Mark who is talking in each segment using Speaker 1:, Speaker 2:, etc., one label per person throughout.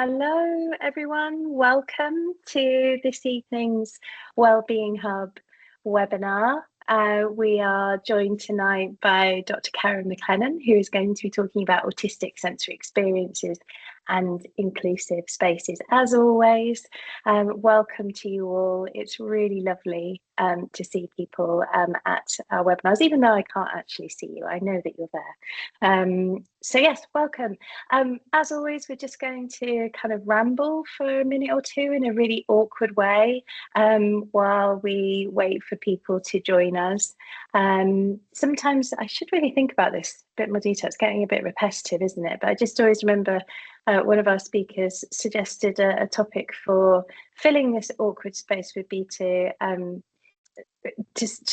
Speaker 1: Hello, everyone. Welcome to this evening's Wellbeing Hub webinar. We are joined tonight by Dr. Keren MacLennan, who is going to be talking about autistic sensory experiences and inclusive spaces. As always, welcome to you all. It's really lovely to see people at our webinars, even though I can't actually see you. I know that you're there. So yes, welcome. As always, we're just going to kind of ramble for a minute or two in a really awkward way while we wait for people to join us. Sometimes I should really think about this a bit more detail. It's getting a bit repetitive, isn't it? But I just always remember one of our speakers suggested a topic for filling this awkward space would be to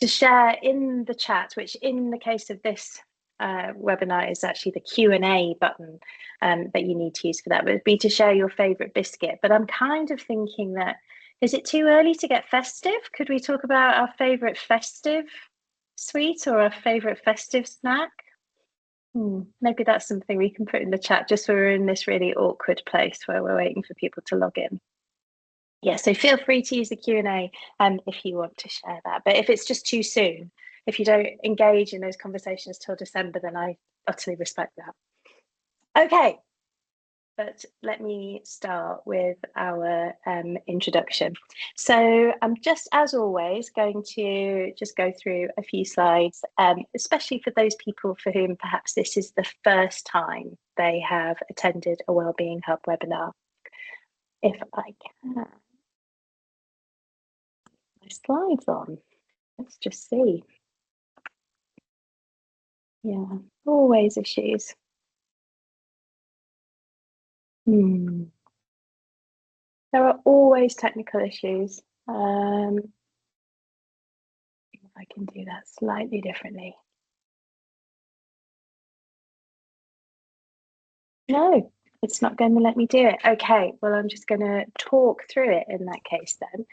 Speaker 1: share in the chat, which in the case of this webinar is actually the Q&A button that you need to use for that, would be to share your favorite biscuit. But I'm kind of thinking that, is it too early to get festive? Could we talk about our favorite festive sweet or our favorite festive snack? Maybe that's something we can put in the chat, just so we're in this really awkward place where we're waiting for people to log in. Yeah, so feel free to use the Q&A if you want to share that. But if it's just too soon, if you don't engage in those conversations till December, then I utterly respect that. Okay, but let me start with our introduction. So I'm just, as always, going to just go through a few slides, especially for those people for whom perhaps this is the first time they have attended a Wellbeing Hub webinar. If I can. My slides on. Let's just see. Yeah, always issues. There are always technical issues. If I can do that slightly differently. No, it's not going to let me do it. Okay, well, I'm just going to talk through it in that case then.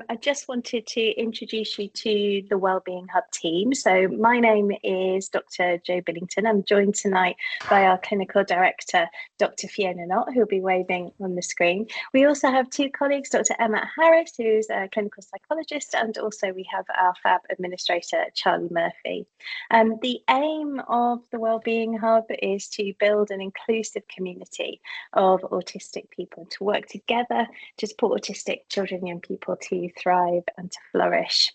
Speaker 1: I just wanted to introduce you to the Wellbeing Hub team. So my name is Dr. Jo Billington. I'm joined tonight by our clinical director, Dr. Fiona Knott, who will be waving on the screen. We also have two colleagues, Dr. Emma Harris, who's a clinical psychologist, and also we have our fab administrator, Charlie Murphy. The aim of the Wellbeing Hub is to build an inclusive community of autistic people, to work together to support autistic children and young people to thrive and to flourish.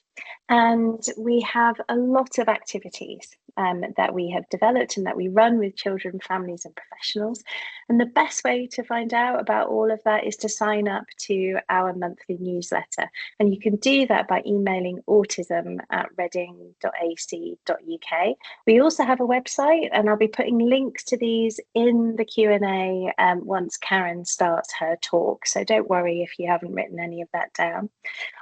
Speaker 1: And we have a lot of activities that we have developed and that we run with children, families and professionals. And the best way to find out about all of that is to sign up to our monthly newsletter. And you can do that by emailing autism@reading.ac.uk. We also have a website, and I'll be putting links to these in the Q&A once Keren starts her talk. So don't worry if you haven't written any of that down.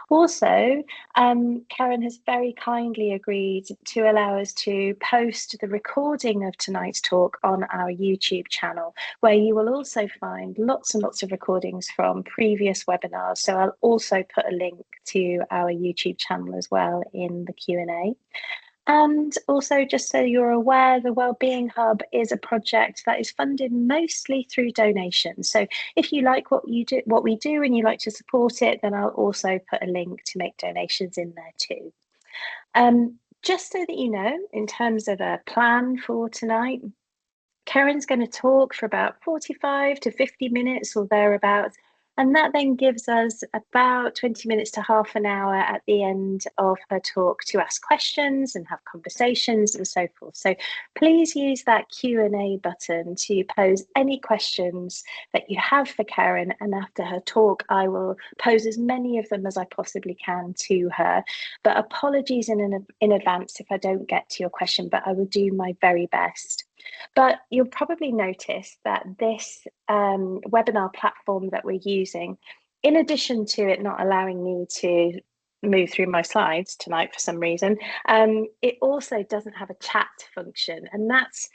Speaker 1: Also, Keren has very kindly agreed to allow us to post the recording of tonight's talk on our YouTube channel, where you will also find lots and lots of recordings from previous webinars. So I'll also put a link to our YouTube channel as well in the Q&A. And also, just so you're aware, the Wellbeing Hub is a project that is funded mostly through donations. So if you like what we do and you like to support it, then I'll also put a link to make donations in there too. Just so that you know, in terms of a plan for tonight, Keren's going to talk for about 45 to 50 minutes or thereabouts. And that then gives us about 20 minutes to half an hour at the end of her talk to ask questions and have conversations and so forth. So please use that Q&A button to pose any questions that you have for Keren. And after her talk, I will pose as many of them as I possibly can to her. But apologies in advance if I don't get to your question, but I will do my very best. But you'll probably notice that this webinar platform that we're using, in addition to it not allowing me to move through my slides tonight for some reason, it also doesn't have a chat function. And that's,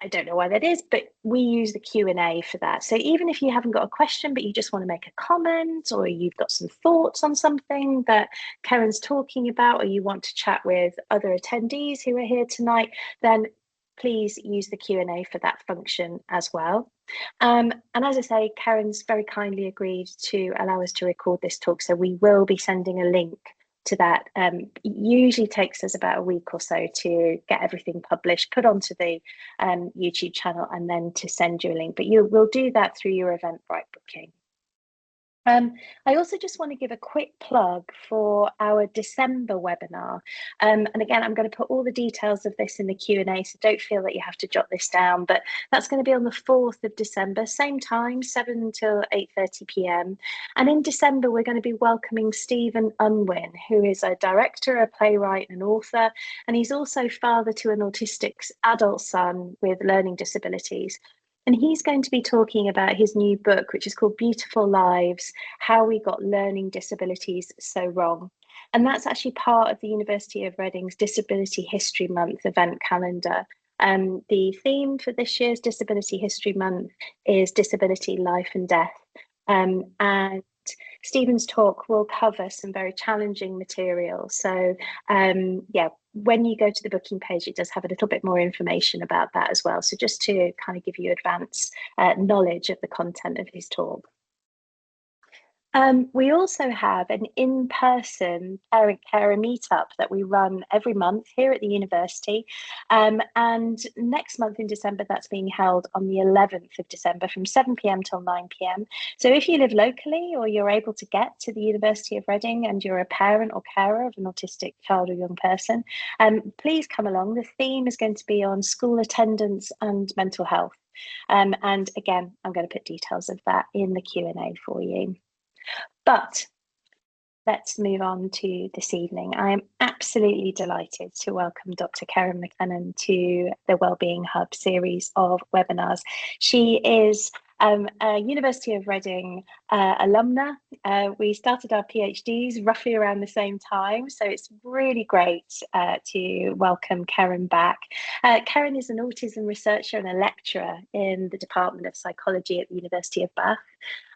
Speaker 1: I don't know why that is, but we use the Q&A for that. So even if you haven't got a question, but you just want to make a comment, or you've got some thoughts on something that Keren's talking about, or you want to chat with other attendees who are here tonight, then please use the Q&A for that function as well. And as I say, Karen's very kindly agreed to allow us to record this talk, so we will be sending a link to that. It usually takes us about a week or so to get everything published, put onto the YouTube channel, and then to send you a link. But we'll do that through your Eventbrite booking. I also just want to give a quick plug for our December webinar. And again, I'm going to put all the details of this in the Q&A, so don't feel that you have to jot this down, but that's going to be on the 4th of December, same time, 7 till 8:30 p.m. And in December, we're going to be welcoming Stephen Unwin, who is a director, a playwright, and author, and he's also father to an autistic adult son with learning disabilities. And he's going to be talking about his new book, which is called Beautiful Lives, How We Got Learning Disabilities So Wrong. And that's actually part of the University of Reading's Disability History Month event calendar. The theme for this year's Disability History Month is Disability, Life and Death. And Stephen's talk will cover some very challenging material. So yeah, when you go to the booking page, it does have a little bit more information about that as well. So just to kind of give you advance knowledge of the content of his talk. We also have an in-person parent carer meetup that we run every month here at the university. And next month in December, that's being held on the 11th of December from 7 p.m. till 9 p.m. So if you live locally or you're able to get to the University of Reading and you're a parent or carer of an autistic child or young person, please come along. The theme is going to be on school attendance and mental health. And again, I'm going to put details of that in the Q&A for you. But let's move on to this evening. I am absolutely delighted to welcome Dr. Keren MacLennan to the Wellbeing Hub series of webinars. She is a University of Reading alumna. We started our PhDs roughly around the same time, so it's really great to welcome Keren back. Keren is an autism researcher and a lecturer in the Department of Psychology at the University of Bath,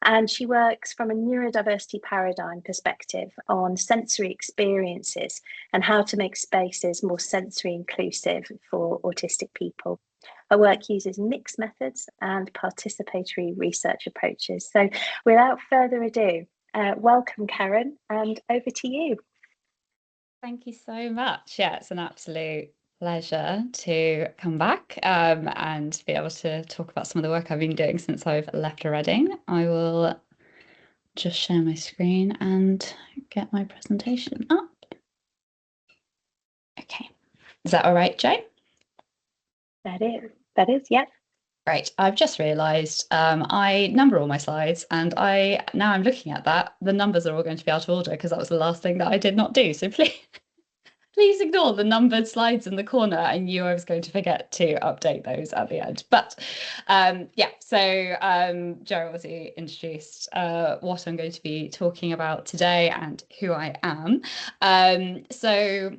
Speaker 1: and she works from a neurodiversity paradigm perspective on sensory experiences and how to make spaces more sensory inclusive for autistic people. Her work uses mixed methods and participatory research approaches. So without further ado, welcome, Keren, and over to you.
Speaker 2: Thank you so much. Yeah, it's an absolute pleasure to come back and be able to talk about some of the work I've been doing since I've left Reading. I will just share my screen and get my presentation up. Okay, is that all right, Jo?
Speaker 1: That is, yep.
Speaker 2: Right, I've just realised I number all my slides, and now I'm looking at that, the numbers are all going to be out of order because that was the last thing that I did not do. So please ignore the numbered slides in the corner. I knew I was going to forget to update those at the end. But yeah, so Jo obviously introduced what I'm going to be talking about today and who I am. So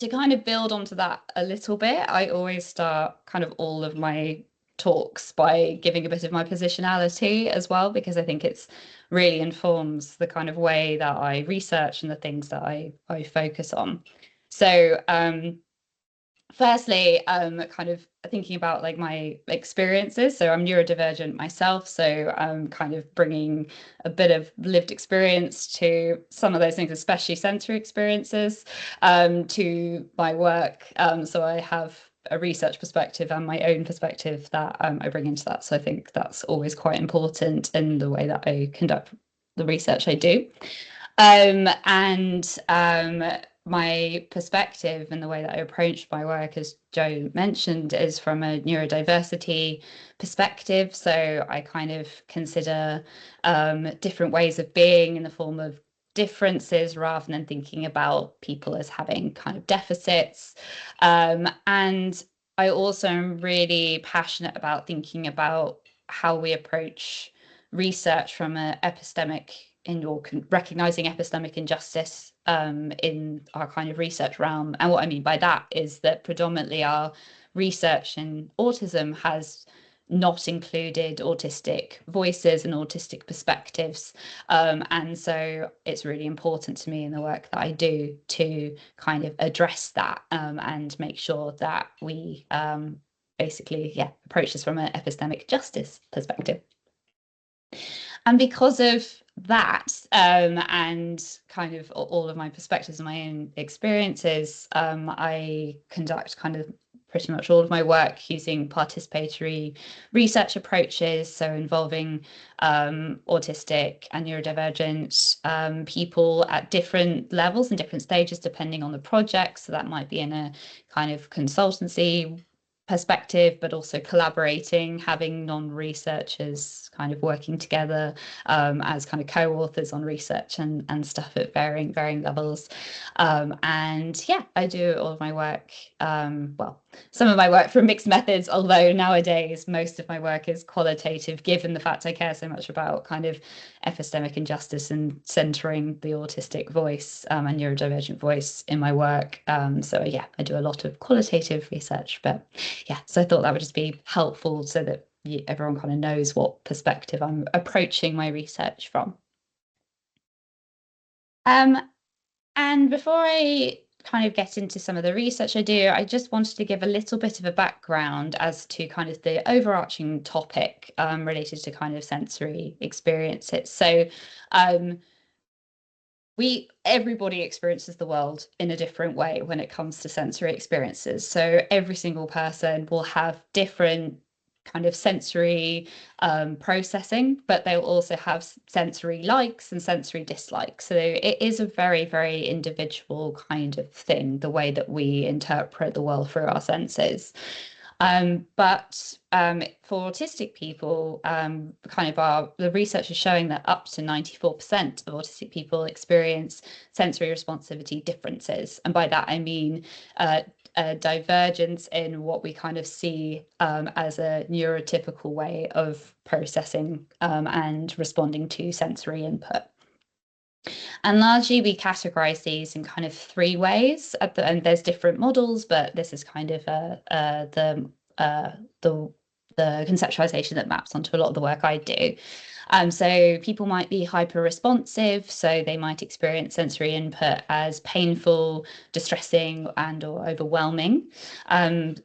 Speaker 2: to kind of build onto that a little bit, I always start kind of all of my talks by giving a bit of my positionality as well, because I think it's really informs the kind of way that I research and the things that I focus on. So firstly, kind of thinking about like my experiences. So I'm neurodivergent myself, so I'm kind of bringing a bit of lived experience to some of those things, especially sensory experiences, to my work. So I have a research perspective and my own perspective that I bring into that. So I think that's always quite important in the way that I conduct the research I do. My perspective and the way that I approach my work, as Jo mentioned, is from a neurodiversity perspective. So I kind of consider different ways of being in the form of differences rather than thinking about people as having kind of deficits. And I also am really passionate about thinking about how we approach research from an epistemic or recognizing epistemic injustice in our kind of research realm. And what I mean by that is that predominantly our research in autism has not included autistic voices and autistic perspectives. And so it's really important to me in the work that I do to kind of address that and make sure that we basically, yeah, approach this from an epistemic justice perspective. And because of that, and kind of all of my perspectives and my own experiences, I conduct kind of pretty much all of my work using participatory research approaches, so involving autistic and neurodivergent people at different levels and different stages depending on the project. So that might be in a kind of consultancy perspective, but also collaborating, having non-researchers kind of working together as kind of co-authors on research and stuff at varying levels. And yeah, I do all of my work, well, some of my work from mixed methods, although nowadays most of my work is qualitative, given the fact I care so much about kind of epistemic injustice and centering the autistic voice and neurodivergent voice in my work. So yeah, I do a lot of qualitative research, but yeah, so I thought that would just be helpful so that everyone kind of knows what perspective I'm approaching my research from. And before I kind of get into some of the research I do, I just wanted to give a little bit of a background as to kind of the overarching topic related to kind of sensory experiences. So everybody experiences the world in a different way when it comes to sensory experiences. So every single person will have different kind of sensory processing, but they'll also have sensory likes and sensory dislikes. So it is a very, very individual kind of thing, the way that we interpret the world through our senses. But for autistic people, the research is showing that up to 94% of autistic people experience sensory responsivity differences. And by that, I mean a divergence in what we kind of see as a neurotypical way of processing and responding to sensory input. And largely we categorize these in kind of three ways. And there's different models, but this is kind of the conceptualization that maps onto a lot of the work I do. So people might be hyper responsive, so they might experience sensory input as painful, distressing, and or overwhelming.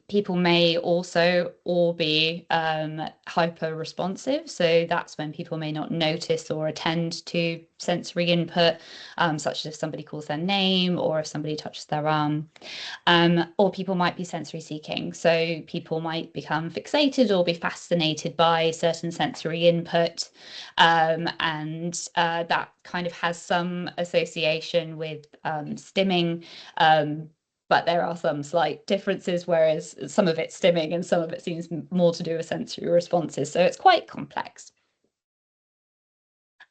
Speaker 2: People may also all be hyper responsive, so that's when people may not notice or attend to sensory input, such as if somebody calls their name or if somebody touches their arm. Or people might be sensory seeking. So people might become fixated or be fascinated by certain sensory input. And that kind of has some association with stimming. But there are some slight differences, whereas some of it's stimming and some of it seems more to do with sensory responses. So it's quite complex.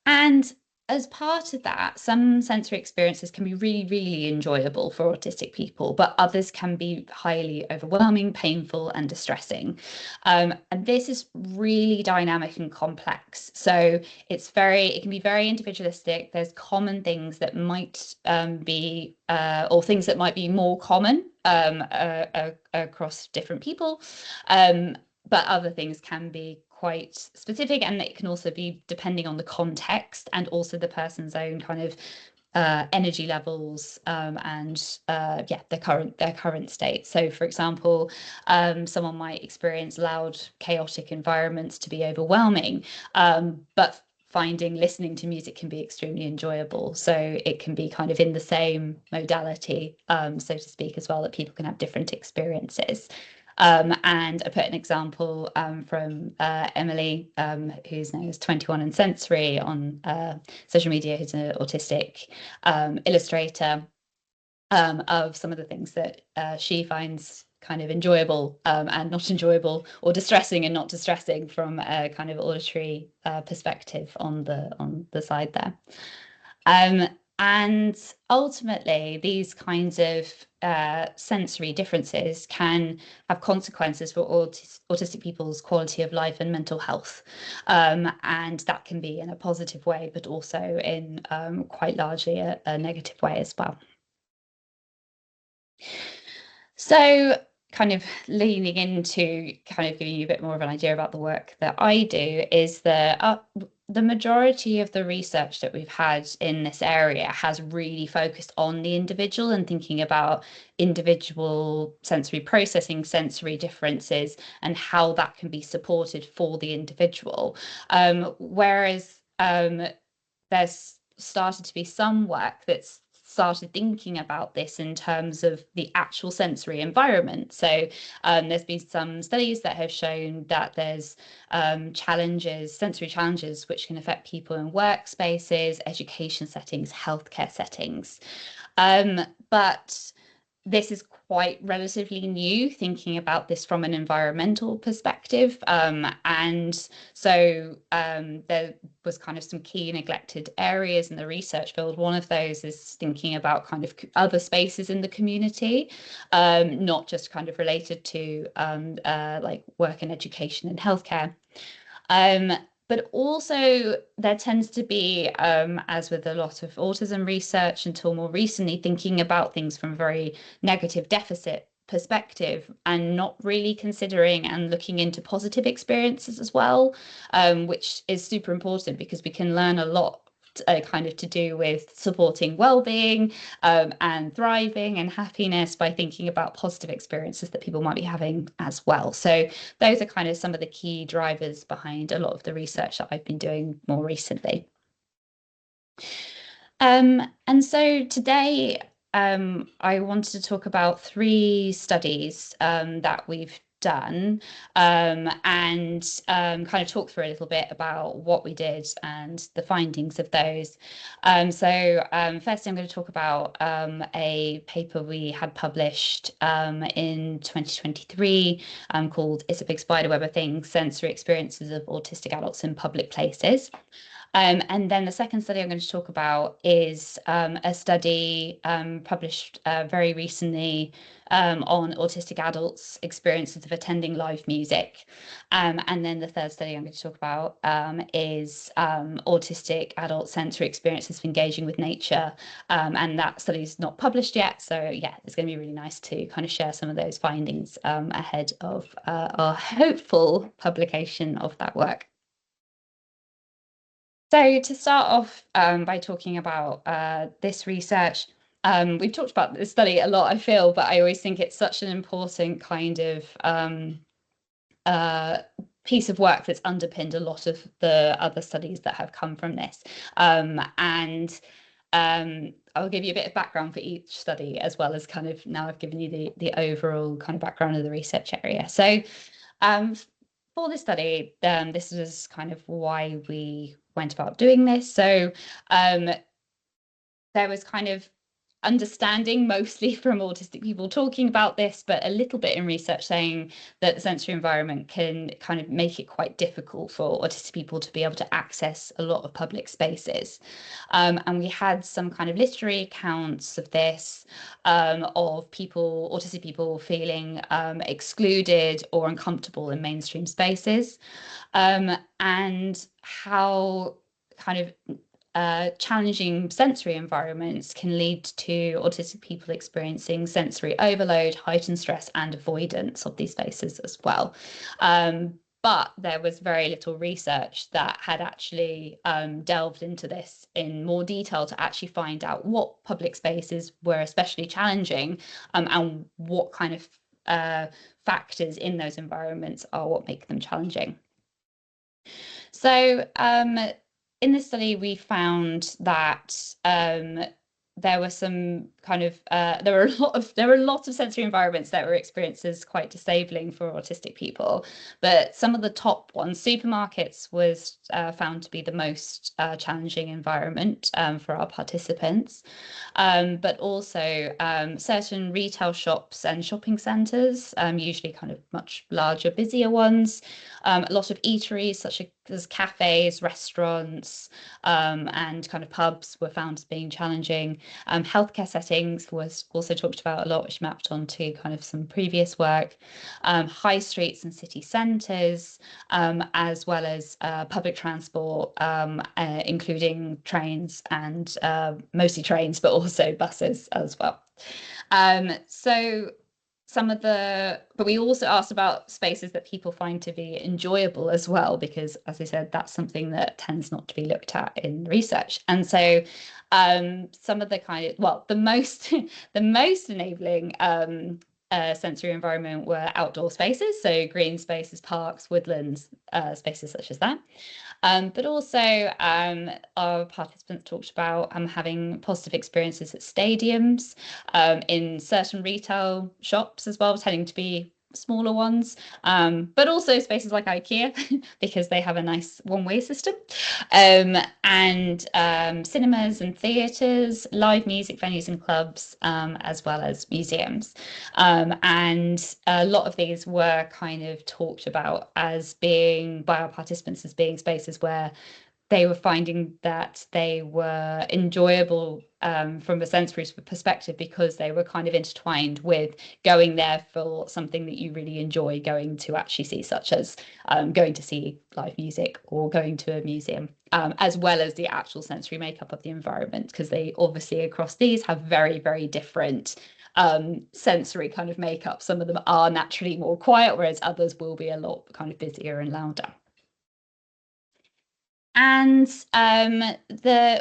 Speaker 2: And as part of that, some sensory experiences can be really, really enjoyable for autistic people, but others can be highly overwhelming, painful, and distressing. And this is really dynamic and complex. So it can be very individualistic. There's common things that might be, or things that might be more common across different people. But other things can be quite specific, and it can also be depending on the context and also the person's own kind of energy levels and their current state. So for example, someone might experience loud, chaotic environments to be overwhelming, but finding listening to music can be extremely enjoyable. So it can be kind of in the same modality, so to speak, as well, that people can have different experiences. And I put an example from Emily, who's now 21 and sensory on social media, who's an autistic illustrator, of some of the things that she finds kind of enjoyable and not enjoyable, or distressing and not distressing from a kind of auditory perspective on the side there. And ultimately, these kinds of sensory differences can have consequences for autistic people's quality of life and mental health. And that can be in a positive way, but also in quite largely a negative way as well. So kind of leaning into kind of giving you a bit more of an idea about the work that I do is that the majority of the research that we've had in this area has really focused on the individual and thinking about individual sensory processing, sensory differences, and how that can be supported for the individual. Whereas there's started to be some work that's started thinking about this in terms of the actual sensory environment. So there's been some studies that have shown that there's sensory challenges, which can affect people in workspaces, education settings, healthcare settings. But this is quite relatively new, thinking about this from an environmental perspective. And so there was kind of some key neglected areas in the research field. One of those is thinking about kind of other spaces in the community, not just kind of related to like work and education and healthcare. But also there tends to be, as with a lot of autism research until more recently, thinking about things from a very negative deficit perspective and not really considering and looking into positive experiences as well, which is super important because we can learn a lot kind of to do with supporting well-being and thriving and happiness by thinking about positive experiences that people might be having as well. So those are kind of some of the key drivers behind a lot of the research that I've been doing more recently. And so today I wanted to talk about 3 studies that we've done and kind of talk through a little bit about what we did and the findings of those. First I'm going to talk about a paper we had published in 2023 called "It's a Big Spiderweb of Things: Sensory Experiences of Autistic Adults in Public Places." And then the second study I'm going to talk about is a study published very recently on autistic adults' experiences of attending live music. And then the third study I'm going to talk about is autistic adult sensory experiences of engaging with nature. And that study is not published yet. So yeah, it's going to be really nice to kind of share some of those findings ahead of our hopeful publication of that work. So to start off by talking about this research, we've talked about this study a lot, I feel, but I always think it's such an important kind of piece of work that's underpinned a lot of the other studies that have come from this. I'll give you a bit of background for each study, as well as kind of now I've given you the overall kind of background of the research area. So for this study, this was kind of why we went about doing this. So there was kind of understanding mostly from autistic people talking about this, but a little bit in research saying that the sensory environment can kind of make it quite difficult for autistic people to be able to access a lot of public spaces. And we had some kind of literary accounts of this, of people, autistic people feeling excluded or uncomfortable in mainstream spaces, and how kind of challenging sensory environments can lead to autistic people experiencing sensory overload, heightened stress, and avoidance of these spaces as well. But there was very little research that had actually delved into this in more detail to actually find out what public spaces were especially challenging and what kind of factors in those environments are what make them challenging. So in this study, we found that there were some kind of there were a lot of sensory environments that were experienced as quite disabling for autistic people, but some of the top ones, supermarkets was found to be the most challenging environment for our participants, but also certain retail shops and shopping centres, usually kind of much larger, busier ones, a lot of eateries such as cafes, restaurants, and kind of pubs were found as being challenging. Healthcare settings was also talked about a lot, which mapped onto kind of some previous work. High streets and city centres, as well as public transport, including trains and mostly trains, but also buses as well. So but we also asked about spaces that people find to be enjoyable as well, because as I said, that's something that tends not to be looked at in research. And so some of the the most the most enabling sensory environment were outdoor spaces, so green spaces, parks, woodlands, spaces such as that. But also our participants talked about having positive experiences at stadiums, in certain retail shops as well, tending to be smaller ones, but also spaces like IKEA because they have a nice one-way system, and cinemas and theatres, live music venues and clubs, as well as museums. And a lot of these were kind of talked about as being, by our participants, as being spaces where they were finding that they were enjoyable from a sensory perspective, because they were kind of intertwined with going there for something that you really enjoy going to actually see, such as going to see live music or going to a museum, as well as the actual sensory makeup of the environment, because they obviously across these have very, very different sensory kind of makeup. Some of them are naturally more quiet, whereas others will be a lot kind of busier and louder. And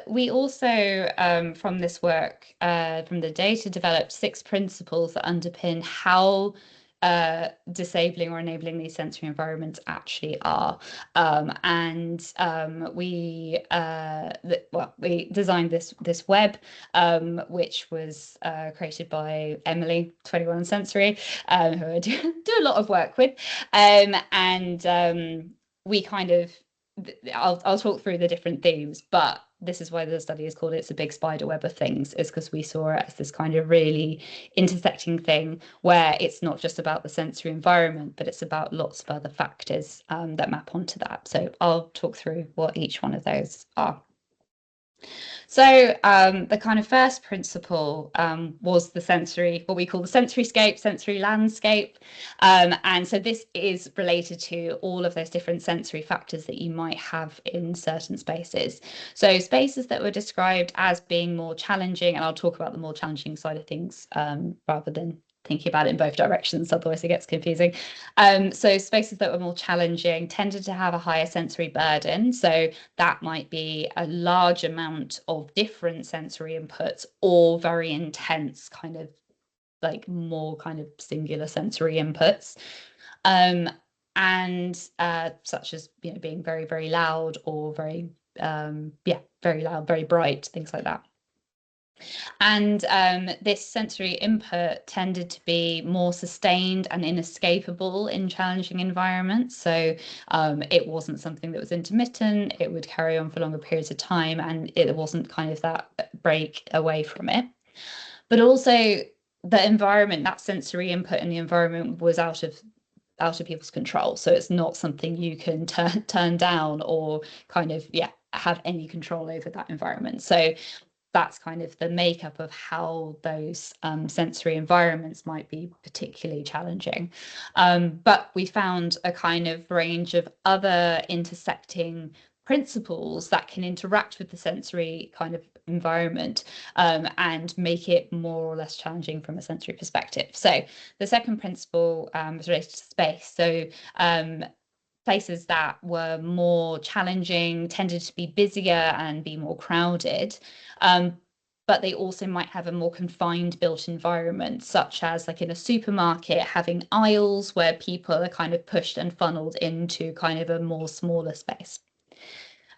Speaker 2: we also, from this work, from the data, developed 6 principles that underpin how disabling or enabling these sensory environments actually are. We designed this web, which was created by Emily, 21 Sensory, who I do a lot of work with, we kind of, I'll talk through the different themes, but this is why the study is called It's a Big Spider Web of Things, is because we saw it as this kind of really intersecting thing where it's not just about the sensory environment, but it's about lots of other factors that map onto that. So I'll talk through what each one of those are. So the kind of first principle was the sensory, what we call the sensory scape, sensory landscape. And so this is related to all of those different sensory factors that you might have in certain spaces. So spaces that were described as being more challenging, and I'll talk about the more challenging side of things rather than thinking about it in both directions, otherwise it gets confusing. So spaces that were more challenging tended to have a higher sensory burden. So that might be a large amount of different sensory inputs, or very intense kind of like more kind of singular sensory inputs. Such as, you know, being very, very loud, or very very loud, very bright, things like that. And this sensory input tended to be more sustained and inescapable in challenging environments. So it wasn't something that was intermittent, it would carry on for longer periods of time, and it wasn't kind of that break away from it. But also the environment, that sensory input in the environment was out of people's control. So it's not something you can turn down or kind of, have any control over that environment. So that's kind of the makeup of how those sensory environments might be particularly challenging. But we found a kind of range of other intersecting principles that can interact with the sensory kind of environment and make it more or less challenging from a sensory perspective. So the second principle was related to space. So places that were more challenging tended to be busier and be more crowded, but they also might have a more confined built environment, such as like in a supermarket, having aisles where people are kind of pushed and funneled into kind of a more smaller space.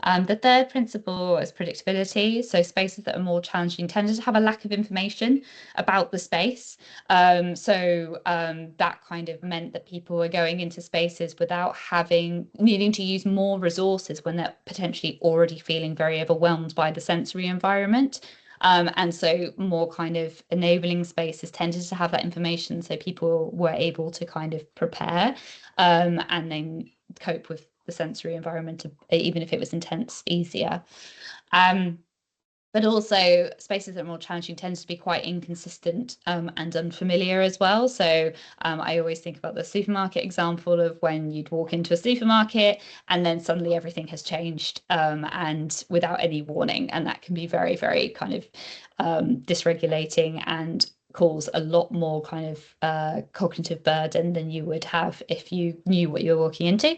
Speaker 2: The third principle is predictability. So spaces that are more challenging tended to have a lack of information about the space. That kind of meant that people were going into spaces without needing to use more resources when they're potentially already feeling very overwhelmed by the sensory environment. And so more kind of enabling spaces tended to have that information, so people were able to kind of prepare and then cope with the sensory environment, even if it was intense, easier. But also spaces that are more challenging tend to be quite inconsistent and unfamiliar as well. So I always think about the supermarket example of when you'd walk into a supermarket and then suddenly everything has changed and without any warning. And that can be very, very kind of dysregulating and cause a lot more kind of cognitive burden than you would have if you knew what you were walking into.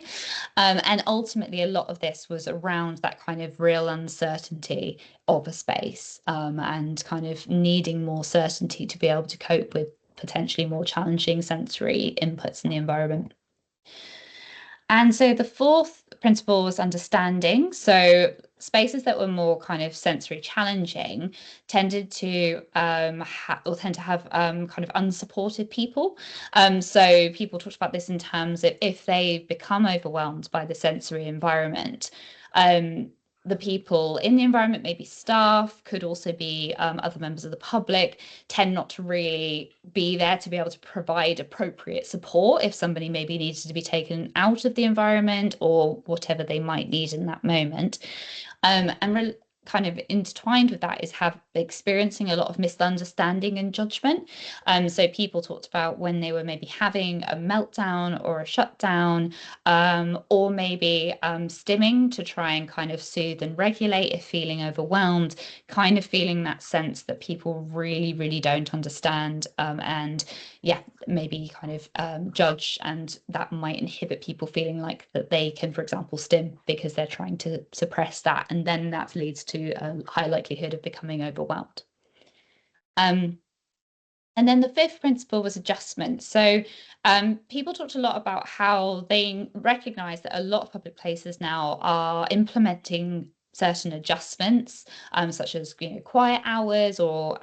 Speaker 2: And ultimately, a lot of this was around that kind of real uncertainty of a space, and kind of needing more certainty to be able to cope with potentially more challenging sensory inputs in the environment. And so the fourth principle was understanding. So spaces that were more kind of sensory challenging tended to tend to have kind of unsupported people. So people talked about this in terms of if they become overwhelmed by the sensory environment, the people in the environment, maybe staff, could also be other members of the public, tend not to really be there to be able to provide appropriate support if somebody maybe needed to be taken out of the environment or whatever they might need in that moment. And kind of intertwined with that is experiencing a lot of misunderstanding and judgment. So people talked about when they were maybe having a meltdown or a shutdown, or maybe stimming to try and kind of soothe and regulate if feeling overwhelmed, kind of feeling that sense that people really, really don't understand, and yeah, maybe kind of judge, and that might inhibit people feeling like that they can, for example, stim because they're trying to suppress that, and then that leads to a high likelihood of becoming overwhelmed. And then the fifth principle was adjustment. So people talked a lot about how they recognize that a lot of public places now are implementing certain adjustments, such as quiet hours, or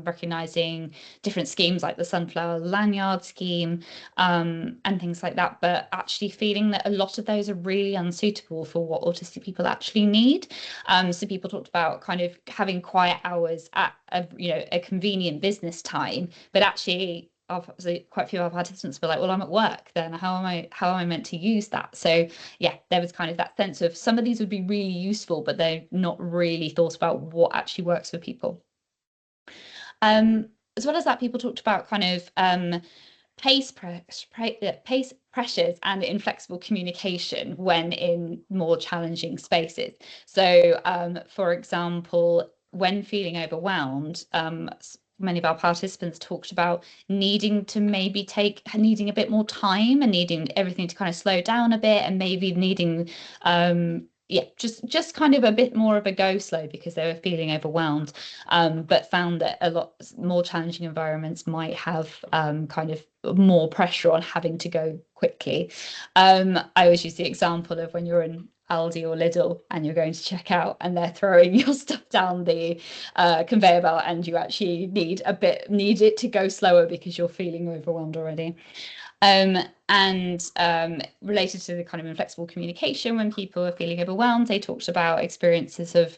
Speaker 2: recognizing different schemes like the sunflower lanyard scheme, and things like that, but actually feeling that a lot of those are really unsuitable for what autistic people actually need. So people talked about kind of having quiet hours at a convenient business time, but actually quite a few of our participants were like, well, I'm at work, then how am I meant to use that? So yeah, there was kind of that sense of some of these would be really useful, but they're not really thought about what actually works for people. As well as that, people talked about kind of pace pressures and inflexible communication when in more challenging spaces. So for example, when feeling overwhelmed, many of our participants talked about needing a bit more time and needing everything to kind of slow down a bit, and maybe needing just kind of a bit more of a go slow because they were feeling overwhelmed, but found that a lot more challenging environments might have kind of more pressure on having to go quickly. I always use the example of when you're in Aldi or Lidl and you're going to check out and they're throwing your stuff down the conveyor belt, and you actually need it to go slower because you're feeling overwhelmed already. And related to the kind of inflexible communication, when people are feeling overwhelmed, they talked about experiences of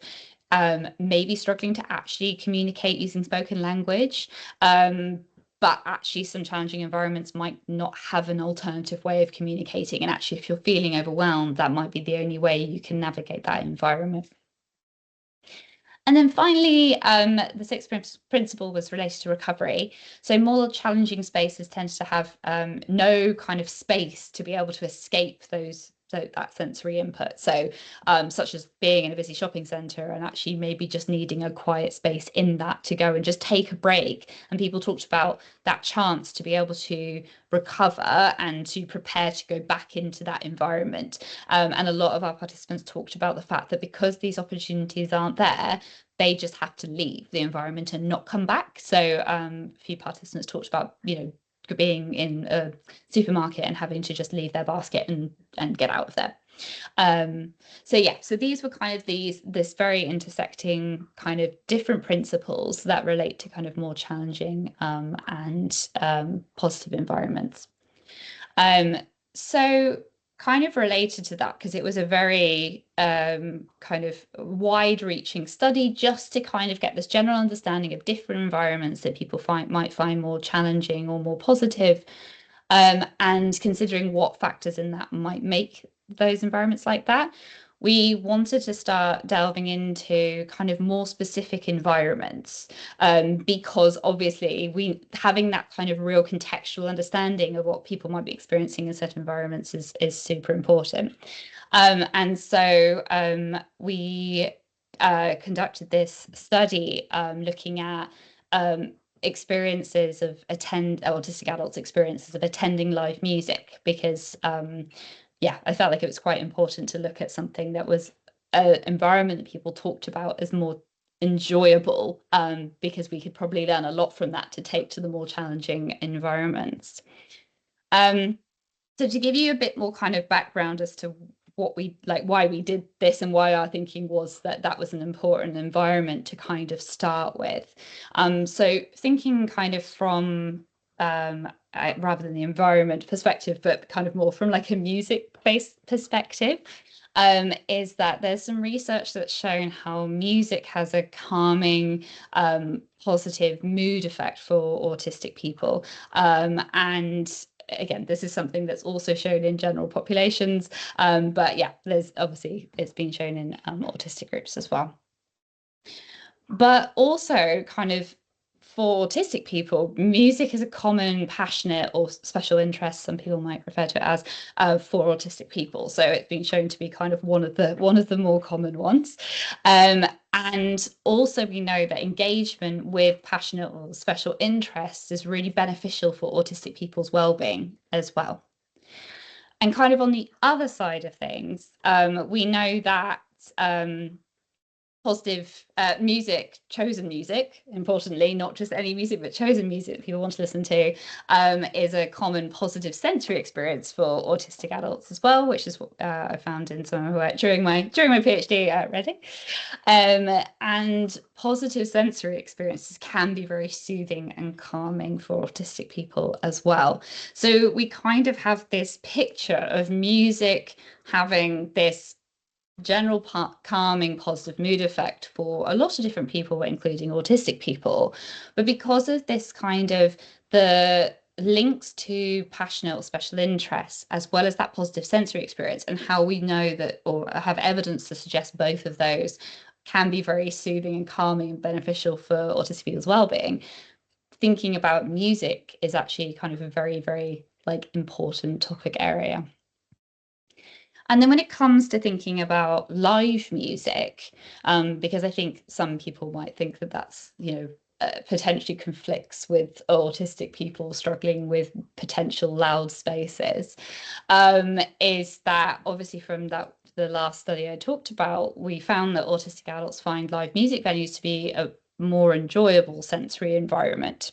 Speaker 2: maybe struggling to actually communicate using spoken language. But actually some challenging environments might not have an alternative way of communicating. And actually, if you're feeling overwhelmed, that might be the only way you can navigate that environment. And then finally, the sixth principle was related to recovery. So more challenging spaces tend to have no kind of space to be able to escape that sensory input. So such as being in a busy shopping centre and actually maybe just needing a quiet space in that to go and just take a break. And people talked about that chance to be able to recover and to prepare to go back into that environment. And a lot of our participants talked about the fact that because these opportunities aren't there, they just have to leave the environment and not come back. So a few participants talked about, being in a supermarket and having to just leave their basket and get out of there. So these were kind of this very intersecting kind of different principles that relate to kind of more challenging and positive environments. So kind of related to that, because it was a very kind of wide-reaching study just to kind of get this general understanding of different environments that people might find more challenging or more positive, and considering what factors in that might make those environments like that. We wanted to start delving into kind of more specific environments, because obviously having that kind of real contextual understanding of what people might be experiencing in certain environments is super important. And so we conducted this study looking at experiences of autistic adults' experiences of attending live music, because yeah, I felt like it was quite important to look at something that was an environment that people talked about as more enjoyable, because we could probably learn a lot from that to take to the more challenging environments. So to give you a bit more kind of background as to what we like, why we did this, and why our thinking was that that was an important environment to kind of start with. So thinking kind of from rather than the environment perspective, but kind of more from like a music-based perspective, is that there's some research that's shown how music has a calming, positive mood effect for autistic people. And again, this is something that's also shown in general populations, but yeah, there's obviously it's been shown in autistic groups as well. But also kind of for autistic people, music is a common, passionate, or special interest, some people might refer to it as, for autistic people. So it's been shown to be kind of one of the more common ones. And also we know that engagement with passionate or special interests is really beneficial for autistic people's well-being as well. And kind of on the other side of things, we know that positive music, chosen music, importantly, not just any music, but chosen music that people want to listen to, is a common positive sensory experience for autistic adults as well, which is what I found in some of my work during my PhD at Reading. And positive sensory experiences can be very soothing and calming for autistic people as well. So we kind of have this picture of music having this general calming positive mood effect for a lot of different people, including autistic people. But because of this kind of the links to passionate or special interests, as well as that positive sensory experience, and how we know that, or have evidence to suggest both of those can be very soothing and calming and beneficial for autistic people's well-being, thinking about music is actually kind of a very, very like important topic area. And then when it comes to thinking about live music, because I think some people might think that that's, potentially conflicts with autistic people struggling with potential loud spaces, is that obviously from the last study I talked about, we found that autistic adults find live music venues to be a more enjoyable sensory environment.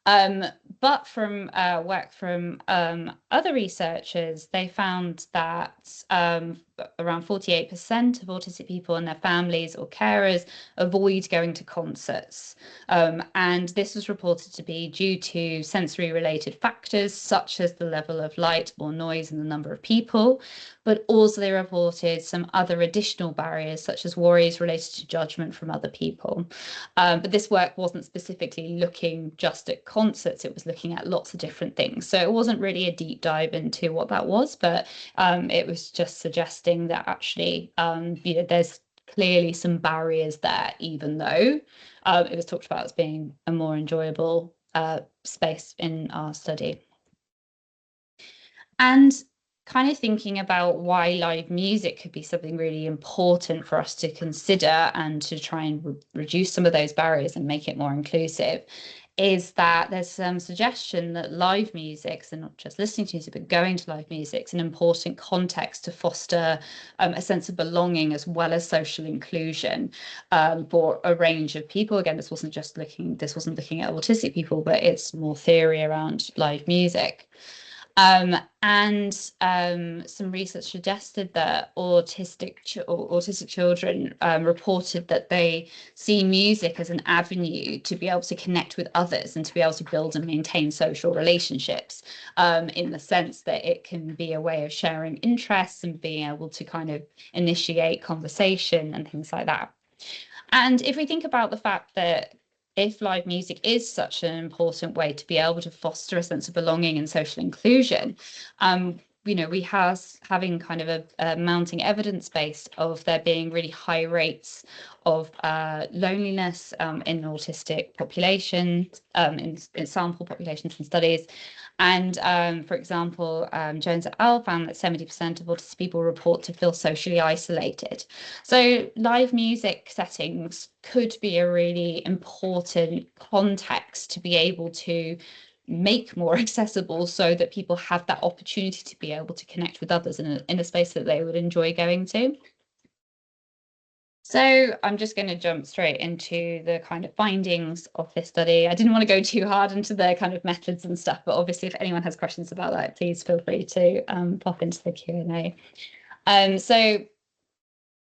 Speaker 2: But from work from other researchers, they found that around 48% of autistic people and their families or carers avoid going to concerts. And this was reported to be due to sensory related factors, such as the level of light or noise and the number of people. But also they reported some other additional barriers, such as worries related to judgment from other people. But this work wasn't specifically looking just at concerts, it was looking at lots of different things. So it wasn't really a deep dive into what that was, but it was just suggesting that actually, there's clearly some barriers there, even though it was talked about as being a more enjoyable space in our study. And kind of thinking about why live music could be something really important for us to consider and to try and reduce some of those barriers and make it more inclusive, is that there's some suggestion that live music, so not just listening to music, but going to live music, is an important context to foster a sense of belonging as well as social inclusion for a range of people. Again, this wasn't looking at autistic people, but it's more theory around live music. And some research suggested that autistic children reported that they see music as an avenue to be able to connect with others and to be able to build and maintain social relationships, in the sense that it can be a way of sharing interests and being able to kind of initiate conversation and things like that. And if we think about the fact that if live music is such an important way to be able to foster a sense of belonging and social inclusion, we having kind of a mounting evidence base of there being really high rates of loneliness in autistic populations, in sample populations and studies, And for example, Jones et al. Found that 70% of autistic people report to feel socially isolated. So live music settings could be a really important context to be able to make more accessible, so that people have that opportunity to be able to connect with others in a space that they would enjoy going to. So I'm just going to jump straight into the kind of findings of this study. I didn't want to go too hard into the kind of methods and stuff, but obviously if anyone has questions about that, please feel free to pop into the Q&A. So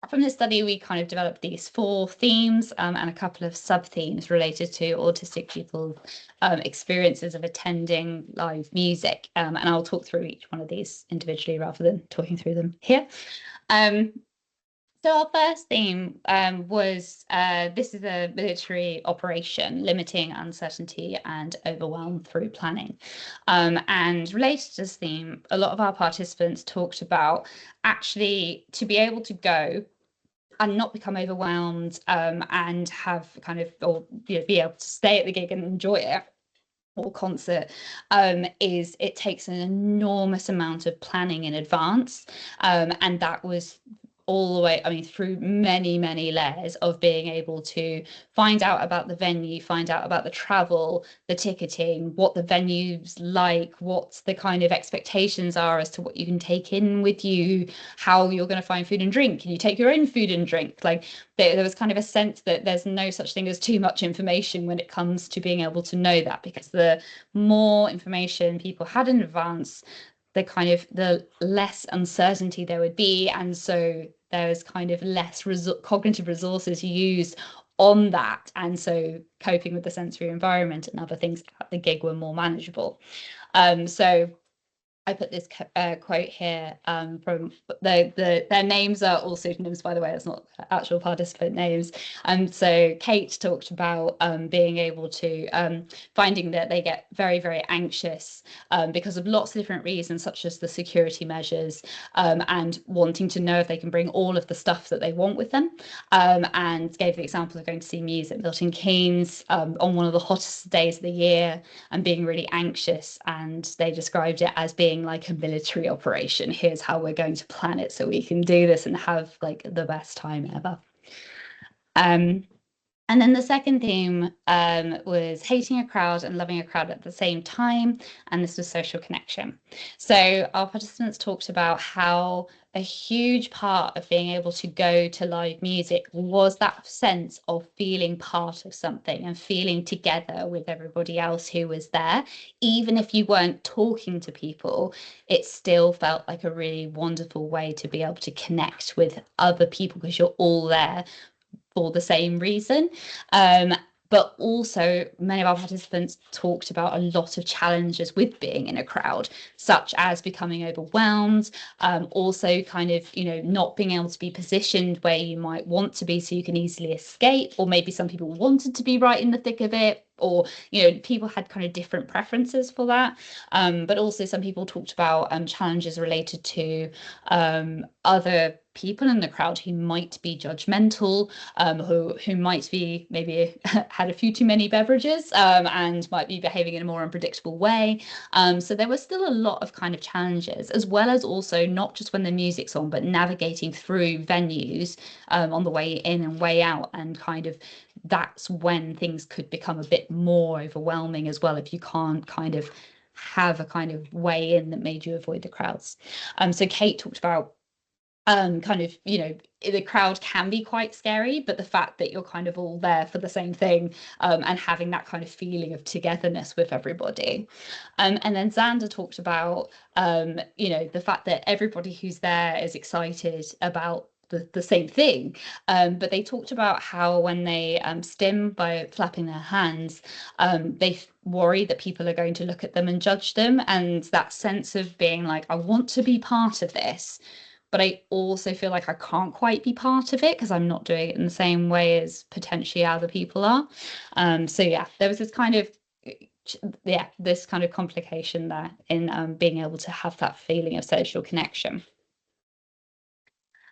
Speaker 2: from this study, we kind of developed these 4 themes and a couple of sub-themes related to autistic people's experiences of attending live music. And I'll talk through each one of these individually rather than talking through them here. So our first theme was this is a military operation, limiting uncertainty and overwhelm through planning. And related to this theme, a lot of our participants talked about actually to be able to go and not become overwhelmed and have kind of, or be able to stay at the gig and enjoy it or concert, is it takes an enormous amount of planning in advance. And that was all the way, I mean, through many layers of being able to find out about the venue, find out about the travel, the ticketing, what the venue's like, what the kind of expectations are as to what you can take in with you, how you're going to find food and drink. Can you take your own food and drink? Like there was kind of a sense that there's no such thing as too much information when it comes to being able to know that, because the more information people had in advance, the less uncertainty there would be, and so there's kind of less cognitive resources used on that, and so coping with the sensory environment and other things at the gig were more manageable. So I put this quote here from their names are all pseudonyms, by the way. It's not actual participant names. So Kate talked about being able to finding that they get very anxious because of lots of different reasons, such as the security measures and wanting to know if they can bring all of the stuff that they want with them. And gave the example of going to see Muse at Milton Keynes on one of the hottest days of the year and being really anxious. And they described it as being like a military operation. Here's how we're going to plan it so we can do this and have like the best time ever. And then the second theme was hating a crowd and loving a crowd at the same time. And this was social connection. So our participants talked about how a huge part of being able to go to live music was that sense of feeling part of something and feeling together with everybody else who was there. Even if you weren't talking to people, it still felt like a really wonderful way to be able to connect with other people because you're all there for the same reason. But also many of our participants talked about a lot of challenges with being in a crowd, such as becoming overwhelmed, also kind of, not being able to be positioned where you might want to be so you can easily escape, or maybe some people wanted to be right in the thick of it, or people had kind of different preferences for that. But also some people talked about challenges related to other people in the crowd who might be judgmental, who might be maybe had a few too many beverages and might be behaving in a more unpredictable way. So there was still a lot of kind of challenges, as well as also not just when the music's on, but navigating through venues on the way in and way out, and kind of that's when things could become a bit more overwhelming as well, if you can't kind of have a kind of way in that made you avoid the crowds. So Kate talked about kind of, the crowd can be quite scary, but the fact that you're kind of all there for the same thing and having that kind of feeling of togetherness with everybody. And then Xander talked about, the fact that everybody who's there is excited about the same thing, but they talked about how when they stim by flapping their hands, they worry that people are going to look at them and judge them, and that sense of being like, I want to be part of this, but I also feel like I can't quite be part of it because I'm not doing it in the same way as potentially other people are. So yeah, there was this kind of complication there in being able to have that feeling of social connection.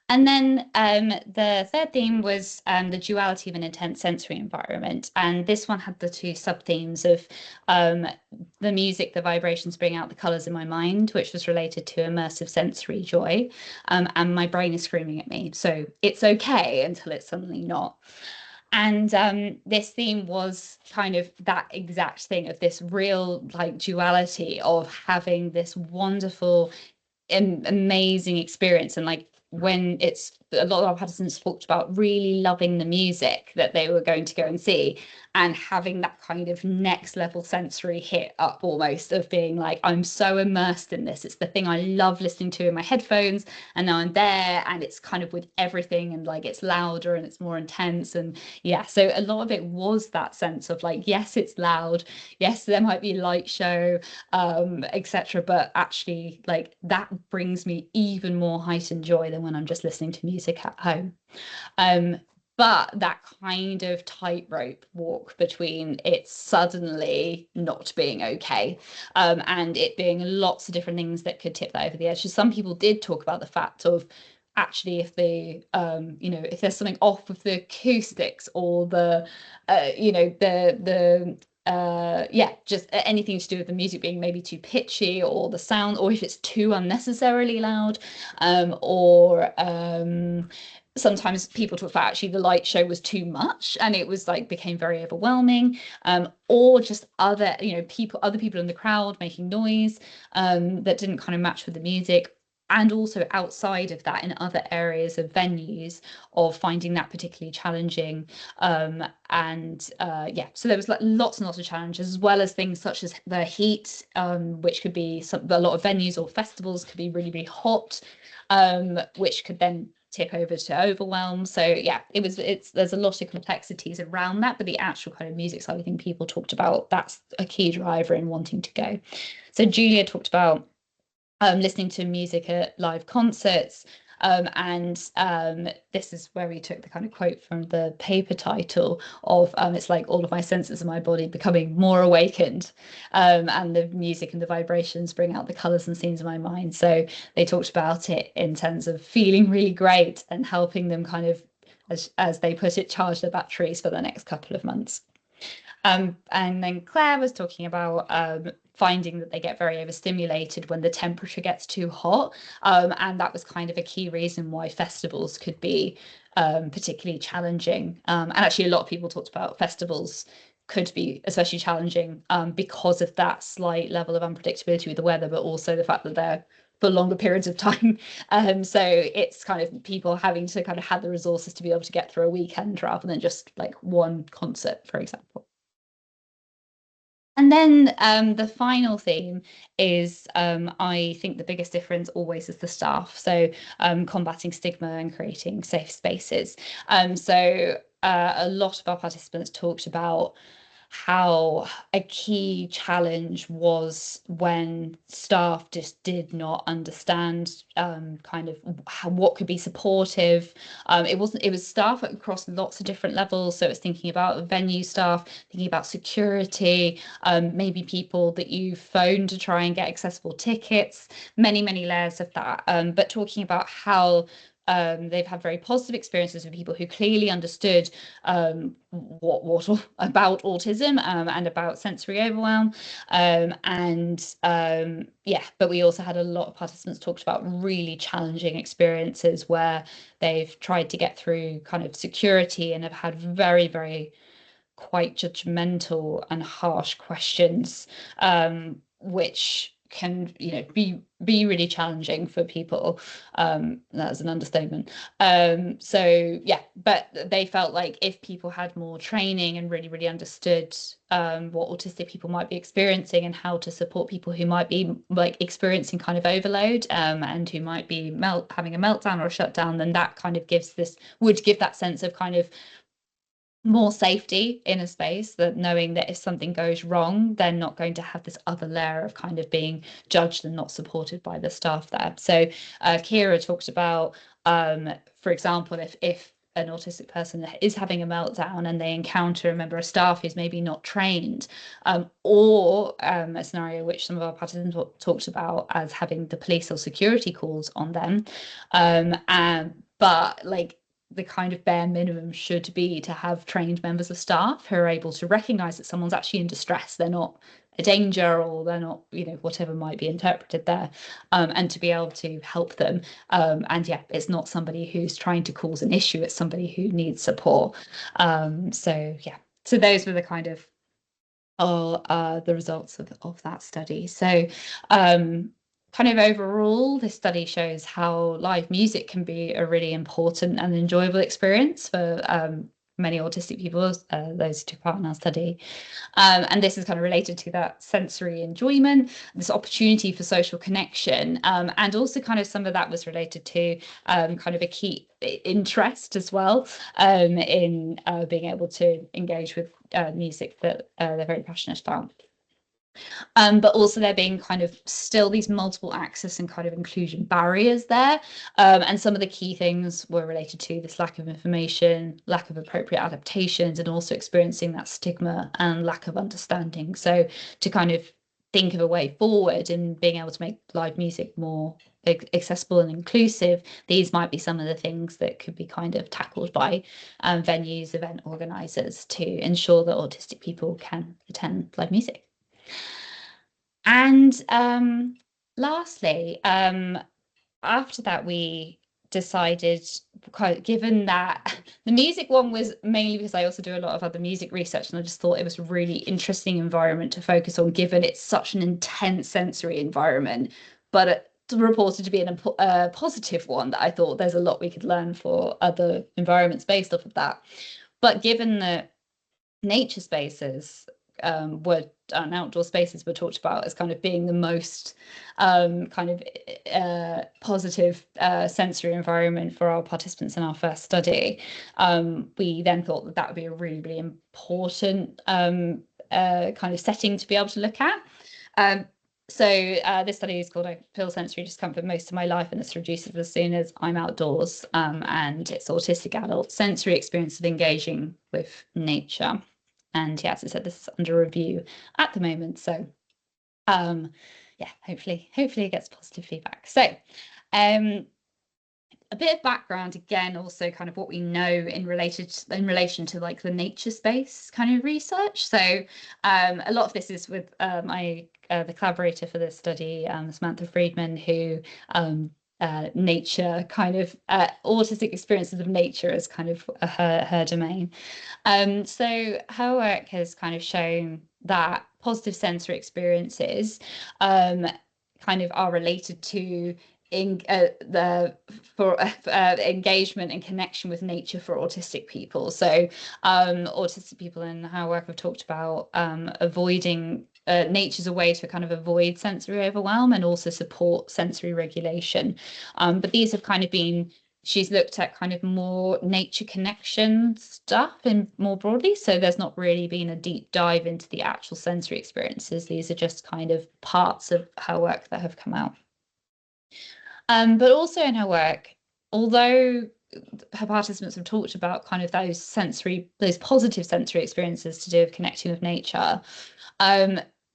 Speaker 2: And then the third theme was the duality of an intense sensory environment. And this one had the two sub-themes of the music, the vibrations bring out the colours in my mind, which was related to immersive sensory joy. And my brain is screaming at me. So it's okay until it's suddenly not. And this theme was kind of that exact thing of this real like duality of having this wonderful amazing experience. And like when it's a lot of our participants talked about really loving the music that they were going to go and see and having that kind of next level sensory hit up almost of being like, I'm so immersed in this, it's the thing I love listening to in my headphones, and now I'm there and it's kind of with everything, and like it's louder and it's more intense. And yeah, so a lot of it was that sense of like, yes, it's loud, yes, there might be a light show, etc., but actually like that brings me even more heightened joy than when I'm just listening to music at home. But that kind of tightrope walk between it suddenly not being okay, and it being lots of different things that could tip that over the edge. So some people did talk about the fact of actually if they if there's something off with the acoustics or the just anything to do with the music being maybe too pitchy, or the sound, or if it's too unnecessarily loud, or sometimes people talk about actually the light show was too much and it was like became very overwhelming, or just other people in the crowd making noise that didn't kind of match with the music. And also outside of that in other areas of venues of finding that particularly challenging. So there was like lots and lots of challenges, as well as things such as the heat, which could be a lot of venues or festivals could be really, really hot, which could then tip over to overwhelm. So yeah, there's a lot of complexities around that, but the actual kind of music side, I think people talked about that's a key driver in wanting to go. So Julia talked about listening to music at live concerts. This is where we took the kind of quote from the paper title of it's like all of my senses of my body becoming more awakened, and the music and the vibrations bring out the colors and scenes of my mind. So they talked about it in terms of feeling really great and helping them kind of, as they put it, charge their batteries for the next couple of months. And then Claire was talking about finding that they get very overstimulated when the temperature gets too hot. And that was kind of a key reason why festivals could be particularly challenging. And actually, a lot of people talked about festivals could be especially challenging because of that slight level of unpredictability with the weather, but also the fact that they're for longer periods of time. So it's kind of people having to kind of have the resources to be able to get through a weekend rather than just like one concert, for example. And then the final theme is, I think the biggest difference always is the staff. So combating stigma and creating safe spaces. A lot of our participants talked about how a key challenge was when staff just did not understand kind of what could be supportive. It was staff across lots of different levels. So it's thinking about venue staff, thinking about security, maybe people that you phone to try and get accessible tickets, many layers of that. But talking about how they've had very positive experiences with people who clearly understood what about autism and about sensory overwhelm. But we also had a lot of participants talked about really challenging experiences where they've tried to get through kind of security and have had very quite judgmental and harsh questions, which can be really challenging for people. That's an understatement. But they felt like if people had more training and really understood what autistic people might be experiencing and how to support people who might be like experiencing kind of overload, and who might be having a meltdown or a shutdown, then that kind of would give that sense of kind of more safety in a space, that knowing that if something goes wrong, they're not going to have this other layer of kind of being judged and not supported by the staff there. So Kira talked about, for example, if an autistic person is having a meltdown and they encounter a member of staff who's maybe not trained, or a scenario which some of our participants talked about as having the police or security calls on them, but like the kind of bare minimum should be to have trained members of staff who are able to recognize that someone's actually in distress, they're not a danger, or they're not, whatever might be interpreted there, and to be able to help them. And yeah, it's not somebody who's trying to cause an issue, it's somebody who needs support. So yeah, so those were the kind of the results of that study. So kind of overall, this study shows how live music can be a really important and enjoyable experience for many autistic people, those who took part in our study. And this is kind of related to that sensory enjoyment, this opportunity for social connection, and also kind of some of that was related to kind of a key interest as well, in being able to engage with music that they're very passionate about. But also there being kind of still these multiple access and kind of inclusion barriers there. And some of the key things were related to this lack of information, lack of appropriate adaptations, and also experiencing that stigma and lack of understanding. So to kind of think of a way forward and being able to make live music more accessible and inclusive, these might be some of the things that could be kind of tackled by venues, event organisers, to ensure that autistic people can attend live music. And lastly, after that, we decided, given that the music one was mainly because I also do a lot of other music research, and I just thought it was a really interesting environment to focus on, given it's such an intense sensory environment, but reported to be a positive one, that I thought there's a lot we could learn for other environments based off of that. But given that nature spaces and outdoor spaces were talked about as kind of being the most kind of positive sensory environment for our participants in our first study, we then thought that that would be a really, really important kind of setting to be able to look at. So this study is called I Feel Sensory Discomfort Most of My Life, and this reduces as soon as I'm outdoors, and it's autistic adult sensory experience of engaging with nature. And yeah, as I said, this is under review at the moment. So yeah, hopefully it gets positive feedback. So a bit of background again, also kind of what we know in relation to like the nature space kind of research. So a lot of this is with the collaborator for this study, Samantha Friedman, who nature kind of autistic experiences of nature is kind of her domain. So her work has kind of shown that positive sensory experiences kind of are related to engagement and connection with nature for autistic people. So autistic people in her work have talked about avoiding nature's a way to kind of avoid sensory overwhelm and also support sensory regulation. But these have kind of been, she's looked at kind of more nature connection stuff and more broadly. So there's not really been a deep dive into the actual sensory experiences. These are just kind of parts of her work that have come out. But also in her work, although her participants have talked about kind of those positive sensory experiences to do with connecting with nature,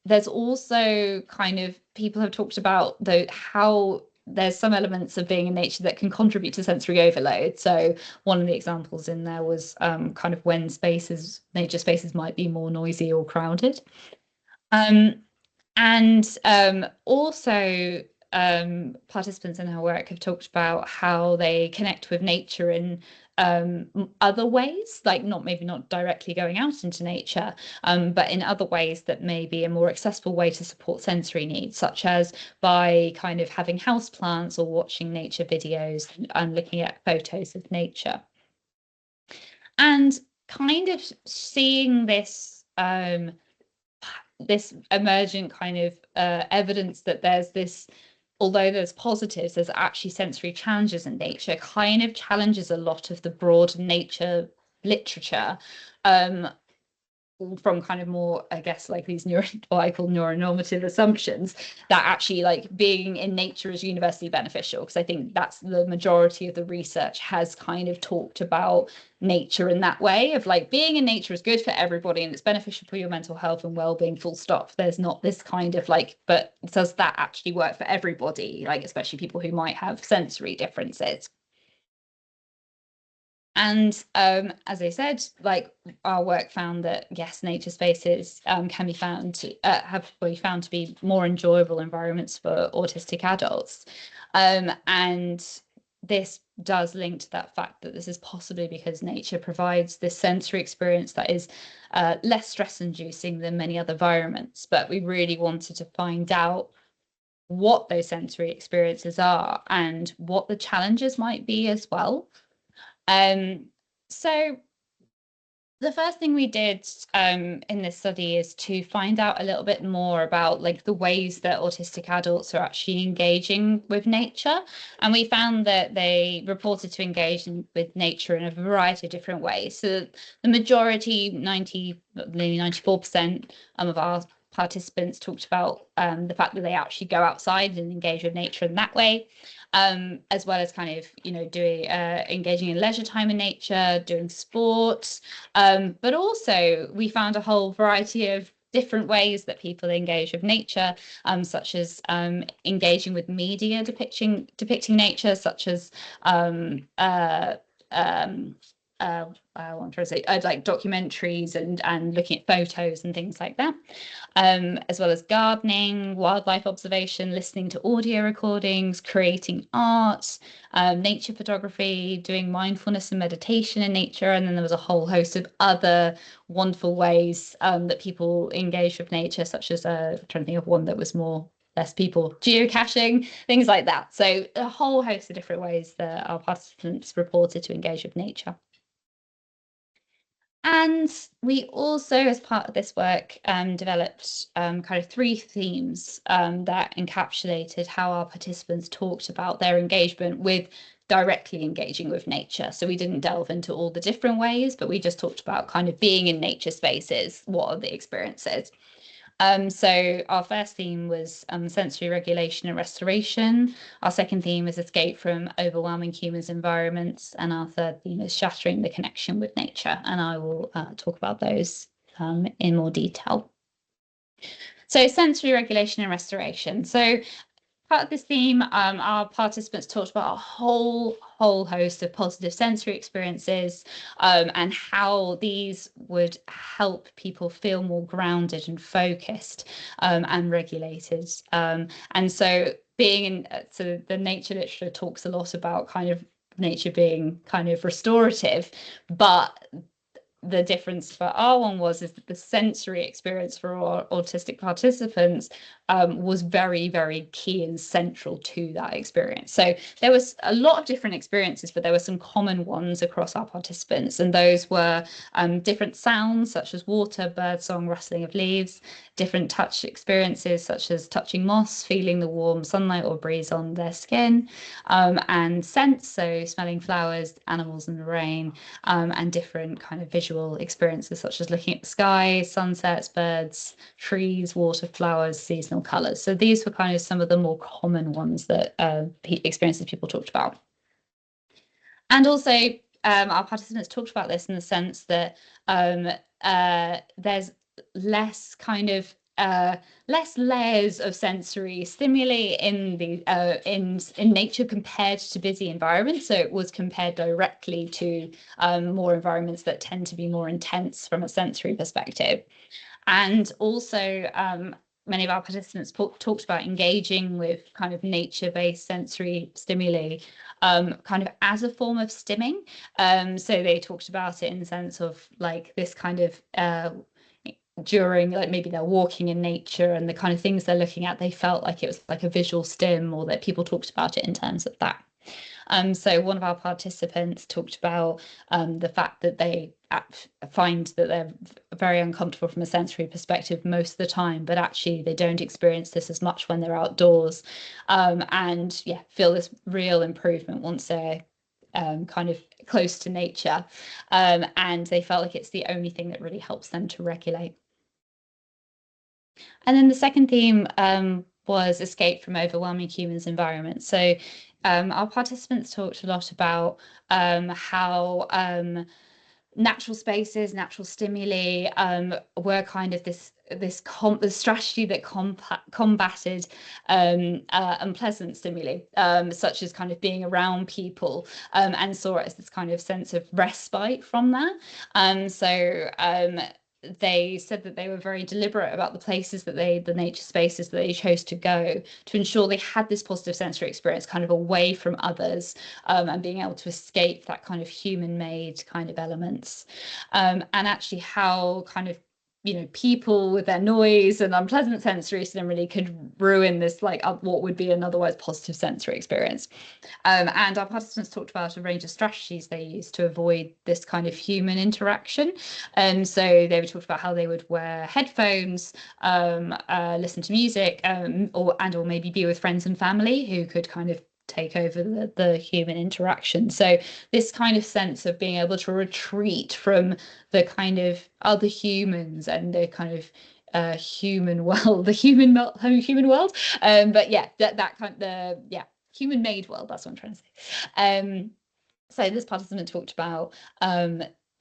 Speaker 2: there's also kind of people have talked about how there's some elements of being in nature that can contribute to sensory overload. So one of the examples in there was kind of when nature spaces might be more noisy or crowded. And also participants in her work have talked about how they connect with nature in other ways, like maybe not directly going out into nature, but in other ways that may be a more accessible way to support sensory needs, such as by kind of having houseplants or watching nature videos and looking at photos of nature. And kind of seeing this emergent kind of evidence that there's this, although there's positives, there's actually sensory challenges in nature, kind of challenges a lot of the broad nature literature, from kind of more, I guess, like these what I call neuronormative assumptions, that actually like being in nature is universally beneficial. Because I think that's the majority of the research has kind of talked about nature in that way of like being in nature is good for everybody and it's beneficial for your mental health and well-being, full stop. There's not this kind of like, but does that actually work for everybody, like especially people who might have sensory differences? And as I said, like our work found that yes, nature spaces can be found to have been found to be more enjoyable environments for autistic adults, and this does link to that fact that this is possibly because nature provides this sensory experience that is less stress-inducing than many other environments. But we really wanted to find out what those sensory experiences are and what the challenges might be as well. So the first thing we did in this study is to find out a little bit more about like the ways that autistic adults are actually engaging with nature. And we found that they reported to engage with nature in a variety of different ways. So the majority, nearly 94% of our participants talked about the fact that they actually go outside and engage with nature in that way. As well as kind of, doing engaging in leisure time in nature, doing sports. But also we found a whole variety of different ways that people engage with nature, such as engaging with media depicting nature, such as I want to say like documentaries and looking at photos and things like that, as well as gardening, wildlife observation, listening to audio recordings, creating art, nature photography, doing mindfulness and meditation in nature. And then there was a whole host of other wonderful ways that people engage with nature, such as I'm trying to think of one that was less people, geocaching, things like that. So a whole host of different ways that our participants reported to engage with nature. And we also, as part of this work, developed kind of 3 themes that encapsulated how our participants talked about their engagement with directly engaging with nature. So we didn't delve into all the different ways, but we just talked about kind of being in nature spaces. What are the experiences? So our first theme was sensory regulation and restoration. Our second theme is escape from overwhelming humans' environments. And our third theme is shattering the connection with nature. And I will talk about those in more detail. So sensory regulation and restoration. So part of this theme, our participants talked about a whole host of positive sensory experiences and how these would help people feel more grounded and focused and regulated. And so being in, so the nature literature talks a lot about kind of nature being kind of restorative, but the difference for our one is that the sensory experience for our autistic participants was very, very key and central to that experience. So there was a lot of different experiences, but there were some common ones across our participants, and those were different sounds such as water, birdsong, rustling of leaves, different touch experiences such as touching moss, feeling the warm sunlight or breeze on their skin, and scents, so smelling flowers, animals in the rain, and different kind of visual experiences such as looking at the sky, sunsets, birds, trees, water, flowers, seasonal colours. So these were kind of some of the more common ones that experiences people talked about. And also our participants talked about this in the sense that there's less kind of less layers of sensory stimuli in the in nature compared to busy environments. So it was compared directly to more environments that tend to be more intense from a sensory perspective. And also many of our participants talked about engaging with kind of nature-based sensory stimuli kind of as a form of stimming. So they talked about it in the sense of like this kind of during like maybe they're walking in nature and the kind of things they're looking at, they felt like it was like a visual stim, or that people talked about it in terms of that. So one of our participants talked about the fact that they find that they're very uncomfortable from a sensory perspective most of the time, but actually they don't experience this as much when they're outdoors, and yeah, feel this real improvement once they're kind of close to nature, and they felt like it's the only thing that really helps them to regulate. And then the second theme was escape from overwhelming humans' environments. So our participants talked a lot about how natural spaces, natural stimuli were kind of the strategy that combated unpleasant stimuli, such as kind of being around people, and saw it as this kind of sense of respite from that. They said that they were very deliberate about the places that the nature spaces that they chose to go to ensure they had this positive sensory experience kind of away from others, and being able to escape that kind of human-made kind of elements. And actually how kind of, you know, people with their noise and unpleasant sensory stimuli could ruin this, like, what would be an otherwise positive sensory experience. And our participants talked about a range of strategies they used to avoid this kind of human interaction. So they were talking about how they would wear headphones, listen to music, or maybe be with friends and family who could kind of take over the human interaction. So this kind of sense of being able to retreat from the kind of other humans and the kind of human world, the human world. But yeah, that kind of human-made world. That's what I'm trying to say. So this participant talked about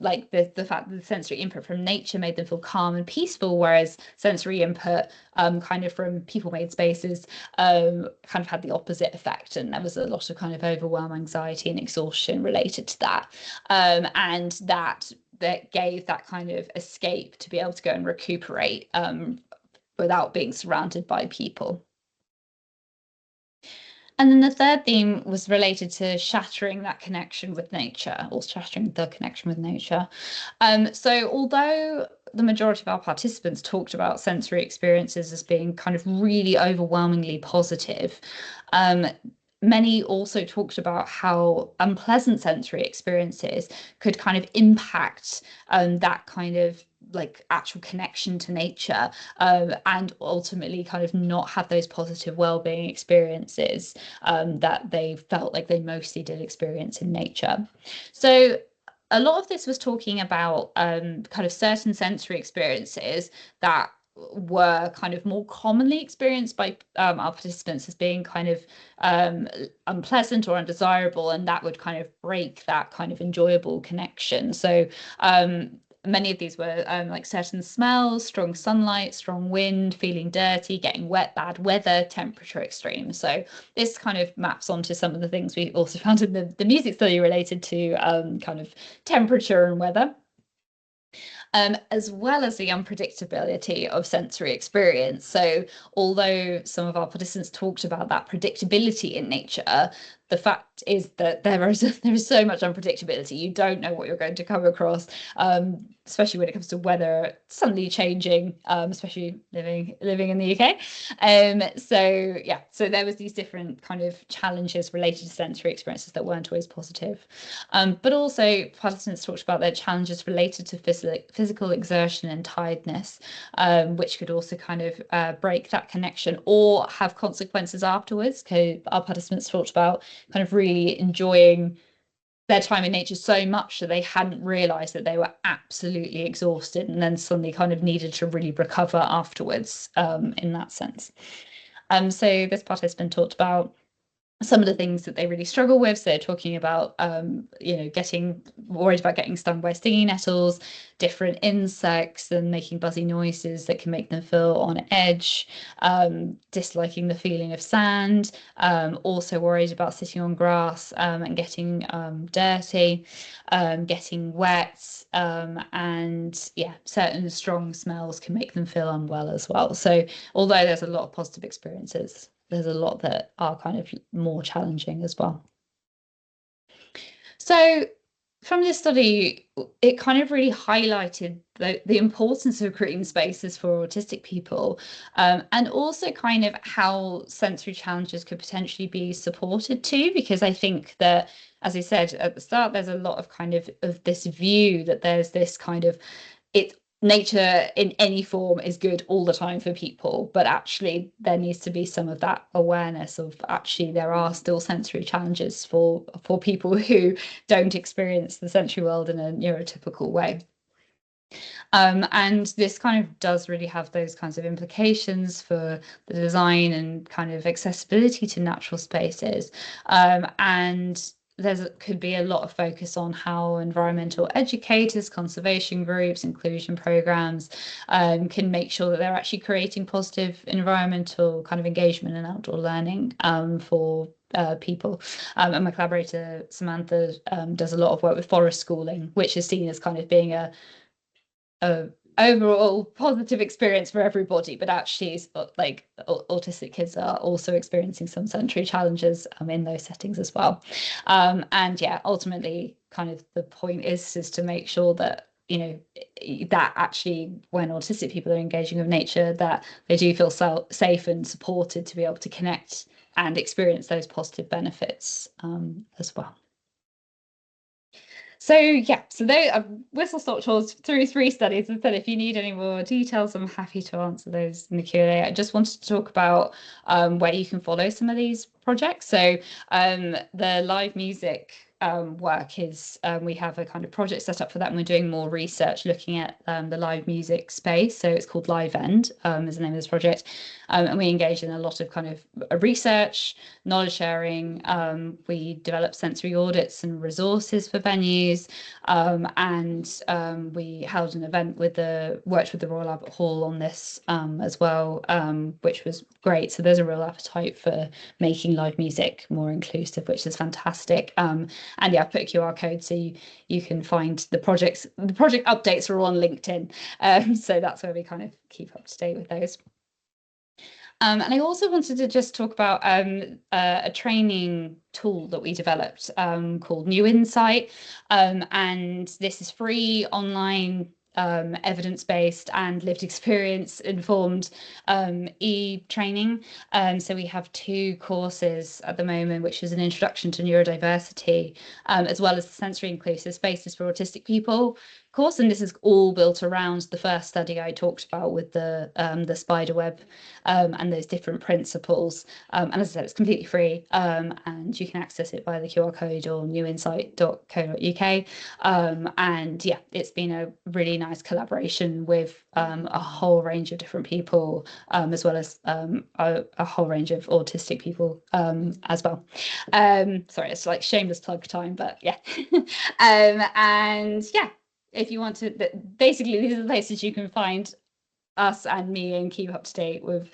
Speaker 2: like the fact that the sensory input from nature made them feel calm and peaceful, whereas sensory input kind of from people-made spaces kind of had the opposite effect, and there was a lot of kind of overwhelm, anxiety and exhaustion related to that, and that gave that kind of escape to be able to go and recuperate without being surrounded by people. And then the third theme was related to shattering that connection with nature, or shattering the connection with nature. So although the majority of our participants talked about sensory experiences as being kind of really overwhelmingly positive, many also talked about how unpleasant sensory experiences could kind of impact that kind of like actual connection to nature, and ultimately kind of not have those positive well-being experiences that they felt like they mostly did experience in nature. So a lot of this was talking about kind of certain sensory experiences that were kind of more commonly experienced by our participants as being kind of unpleasant or undesirable, and that would kind of break that kind of enjoyable connection. So many of these were like certain smells, strong sunlight, strong wind, feeling dirty, getting wet, bad weather, temperature extremes. So this kind of maps onto some of the things we also found in the music study related to kind of temperature and weather. As well as the unpredictability of sensory experience. So although some of our participants talked about that predictability in nature, the fact is that there is so much unpredictability. You don't know what you're going to come across, especially when it comes to weather suddenly changing, especially living in the UK. So there was these different kind of challenges related to sensory experiences that weren't always positive. But also participants talked about their challenges related to physical exertion and tiredness, which could also kind of break that connection or have consequences afterwards. Our participants talked about kind of really enjoying their time in nature so much that they hadn't realized that they were absolutely exhausted, and then suddenly kind of needed to really recover afterwards, in that sense. So this participant talked about some of the things that they really struggle with. So they're talking about, getting worried about getting stung by stinging nettles, different insects, and making buzzy noises that can make them feel on edge, disliking the feeling of sand, also worried about sitting on grass and getting dirty, getting wet, and certain strong smells can make them feel unwell as well. So although there's a lot of positive experiences, there's a lot that are kind of more challenging as well. So from this study, it kind of really highlighted the importance of creating spaces for autistic people, and also kind of how sensory challenges could potentially be supported too, because I think that, as I said at the start, there's a lot of kind of this view that there's this kind of nature in any form is good all the time for people, but actually there needs to be some of that awareness of actually there are still sensory challenges for people who don't experience the sensory world in a neurotypical way. And this kind of does really have those kinds of implications for the design and kind of accessibility to natural spaces. And could be a lot of focus on how environmental educators, conservation groups, inclusion programs can make sure that they're actually creating positive environmental kind of engagement and outdoor learning for people. And my collaborator Samantha does a lot of work with forest schooling, which is seen as kind of being a overall positive experience for everybody, but actually like autistic kids are also experiencing some sensory challenges in those settings as well. And yeah, ultimately kind of the point is to make sure that that actually when autistic people are engaging with nature, that they do feel safe and supported to be able to connect and experience those positive benefits as well. So yeah, so I've whistle-stop tours through 3 studies. And said if you need any more details, I'm happy to answer those in the Q&A. I just wanted to talk about where you can follow some of these projects. So the live music work is we have a kind of project set up for that, and we're doing more research looking at the live music space. So it's called Live End is the name of this project, and we engage in a lot of kind of research, knowledge sharing. We develop sensory audits and resources for venues, and we held an event worked with the Royal Albert Hall on this as well, which was great. So there's a real appetite for making live music more inclusive, which is fantastic. And yeah, I've put a QR code so you can find the projects. The project updates are all on LinkedIn. So that's where we kind of keep up to date with those. And I also wanted to just talk about a training tool that we developed called New Insight. And this is free online evidence-based and lived experience informed e-training. So we have 2 courses at the moment, which is an introduction to neurodiversity, as well as the sensory inclusive spaces for autistic people course. And this is all built around the first study I talked about with the spider web and those different principles. And as I said, it's completely free, and you can access it via the QR code or newinsight.co.uk. And yeah, it's been a really nice collaboration with a whole range of different people, as well as a whole range of autistic people as well. Sorry, it's like shameless plug time, but yeah. And yeah, if you want to, basically these are the places you can find us and me and keep up to date with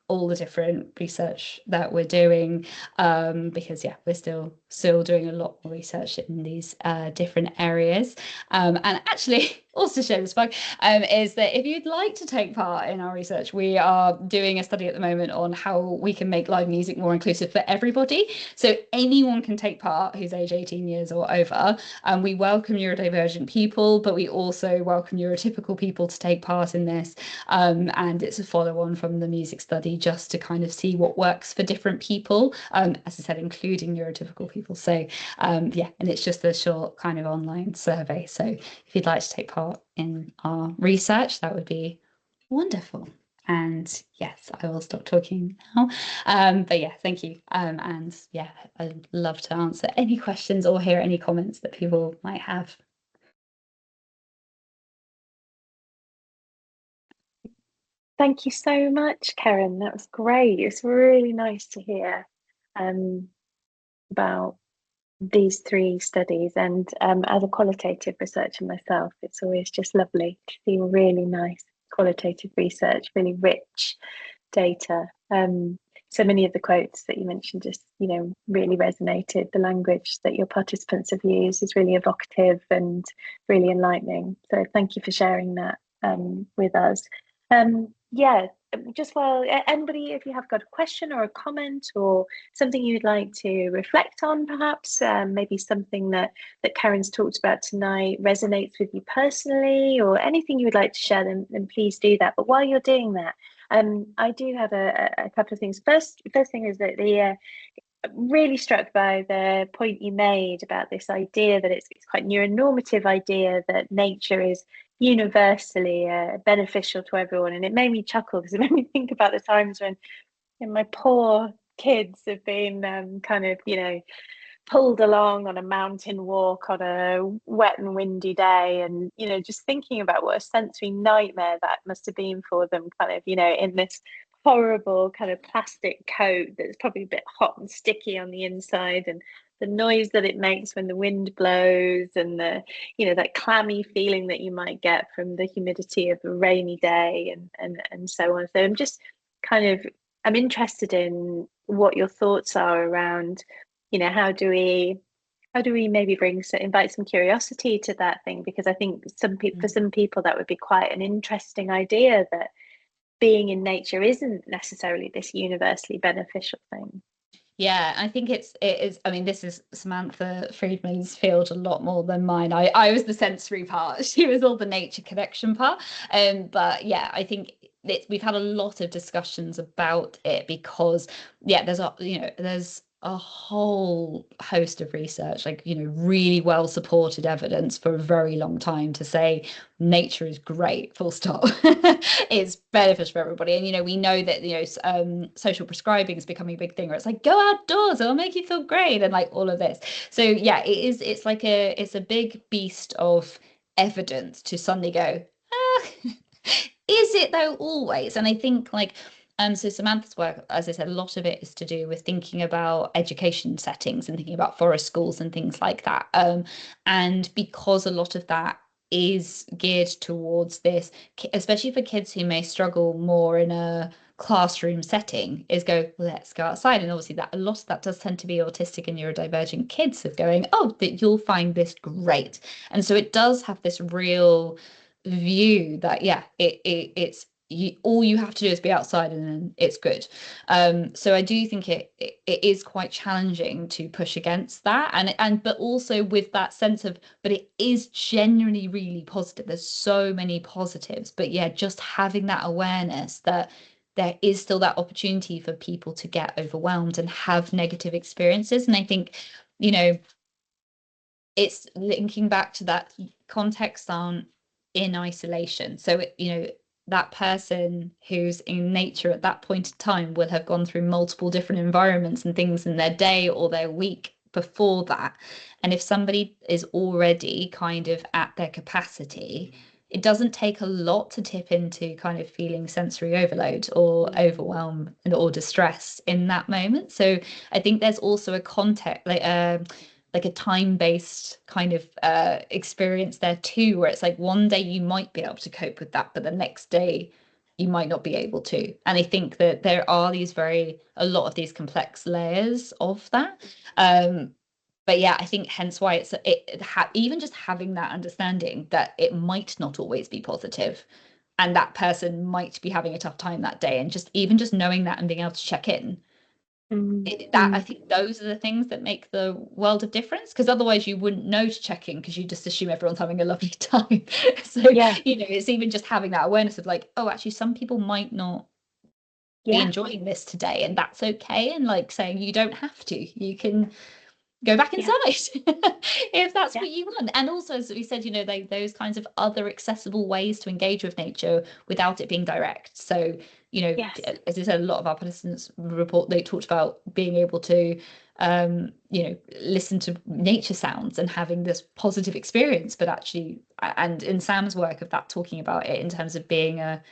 Speaker 2: all the different research that we're doing, because yeah, we're still doing a lot more research in these different areas. And actually also shameless plug is that if you'd like to take part in our research, we are doing a study at the moment on how we can make live music more inclusive for everybody. So anyone can take part who's age 18 years or over. We welcome neurodivergent people, but we also welcome neurotypical people to take part in this. And it's a follow-on from the music study, just to kind of see what works for different people, as I said, including neurotypical people. So yeah, and it's just a short kind of online survey. So if you'd like to take part in our research, that would be wonderful. And yes, I will stop talking now. But yeah, thank you. And yeah, I'd love to answer any questions or hear any comments that people might have.
Speaker 1: Thank you so much, Keren. That was great. It's really nice to hear about these 3 studies. And as a qualitative researcher myself, it's always just lovely to see really nice qualitative research, really rich data. So many of the quotes that you mentioned just, really resonated. The language that your participants have used is really evocative and really enlightening. So thank you for sharing that with us. Yeah, just anybody, if you have got a question or a comment or something you'd like to reflect on, perhaps maybe something that Keren's talked about tonight resonates with you personally, or anything you would like to share, then please do that. But while you're doing that, I do have a couple of things. First thing is that really struck by the point you made about this idea that it's quite neuronormative idea that nature is universally beneficial to everyone. And it made me chuckle because it made me think about the times when my poor kids have been kind of, pulled along on a mountain walk on a wet and windy day, and just thinking about what a sensory nightmare that must have been for them, kind of in this horrible kind of plastic coat that's probably a bit hot and sticky on the inside, and the noise that it makes when the wind blows, and the, that clammy feeling that you might get from the humidity of a rainy day, and so on. So I'm interested in what your thoughts are around, how do we maybe invite some curiosity to that thing? Because I think for some people that would be quite an interesting idea, that being in nature isn't necessarily this universally beneficial thing.
Speaker 2: Yeah, I think it is. I mean, this is Samantha Friedman's field a lot more than mine. I was the sensory part. She was all the nature connection part. But yeah, I think we've had a lot of discussions about it because there's a whole host of research, like, really well supported evidence for a very long time to say nature is great, full stop. It's beneficial for everybody. And we know that social prescribing is becoming a big thing, where it's like, go outdoors, it'll make you feel great, and like all of this. So yeah, it's a big beast of evidence to suddenly go, is it though always? And I think so Samantha's work, as I said, a lot of it is to do with thinking about education settings and thinking about forest schools and things like that. And because a lot of that is geared towards this, especially for kids who may struggle more in a classroom setting, is go, let's go outside. And obviously that a lot of that does tend to be autistic and neurodivergent kids, of going, oh, that you'll find this great. And so it does have this real view that, yeah, it's all you have to do is be outside and then it's good. So I do think it is quite challenging to push against that, but also with that sense of, but it is genuinely really positive. There's so many positives, but yeah, just having that awareness that there is still that opportunity for people to get overwhelmed and have negative experiences. And I think, it's linking back to that context on in isolation. So, that person who's in nature at that point in time will have gone through multiple different environments and things in their day or their week before that. And if somebody is already kind of at their capacity, it doesn't take a lot to tip into kind of feeling sensory overload or overwhelm or distress in that moment. So I think there's also a context, like a time-based kind of experience there too, where it's like one day you might be able to cope with that, but the next day you might not be able to. And I think that there are a lot of these complex layers of that. But yeah, I think hence why even just having that understanding that it might not always be positive, and that person might be having a tough time that day, and just knowing that and being able to check in, I think those are the things that make the world of difference, because otherwise you wouldn't know to check in, because you just assume everyone's having a lovely time. So
Speaker 1: Yeah,
Speaker 2: it's even just having that awareness of like, oh, actually some people might not be
Speaker 1: yeah,
Speaker 2: enjoying this today, and that's okay. And like saying, you don't have to, you can go back
Speaker 1: yeah,
Speaker 2: inside if that's
Speaker 1: yeah,
Speaker 2: what you want. And also, as we said, those kinds of other accessible ways to engage with nature without it being direct. So
Speaker 1: yes,
Speaker 2: as I said, a lot of our participants report, they talked about being able to listen to nature sounds and having this positive experience, but actually, and in Sam's work of that, talking about it in terms of being a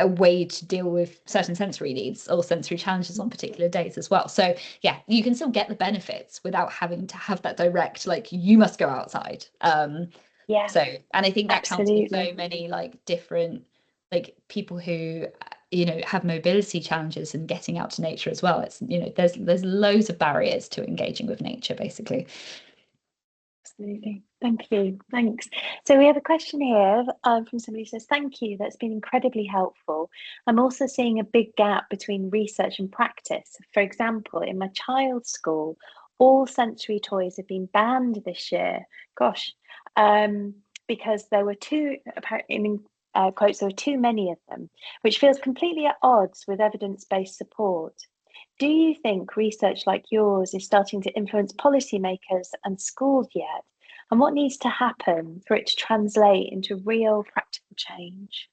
Speaker 2: way to deal with certain sensory needs or sensory challenges on particular days as well. So yeah, you can still get the benefits without having to have that direct, like, you must go outside.
Speaker 1: yeah,
Speaker 2: So, and I think that counts for so
Speaker 1: absolutely.
Speaker 2: many like different, like, people who have mobility challenges and getting out to nature as well. It's there's loads of barriers to engaging with nature, basically.
Speaker 1: Absolutely. Thank you. Thanks. So we have a question here from somebody who says, thank you. That's been incredibly helpful. I'm also seeing a big gap between research and practice. For example, in my child's school, all sensory toys have been banned this year. Gosh, because there were apparently, quotes, there were too many of them, which feels completely at odds with evidence-based support. Do you think research like yours is starting to influence policymakers and schools yet? And what needs to happen for it to translate into real practical change?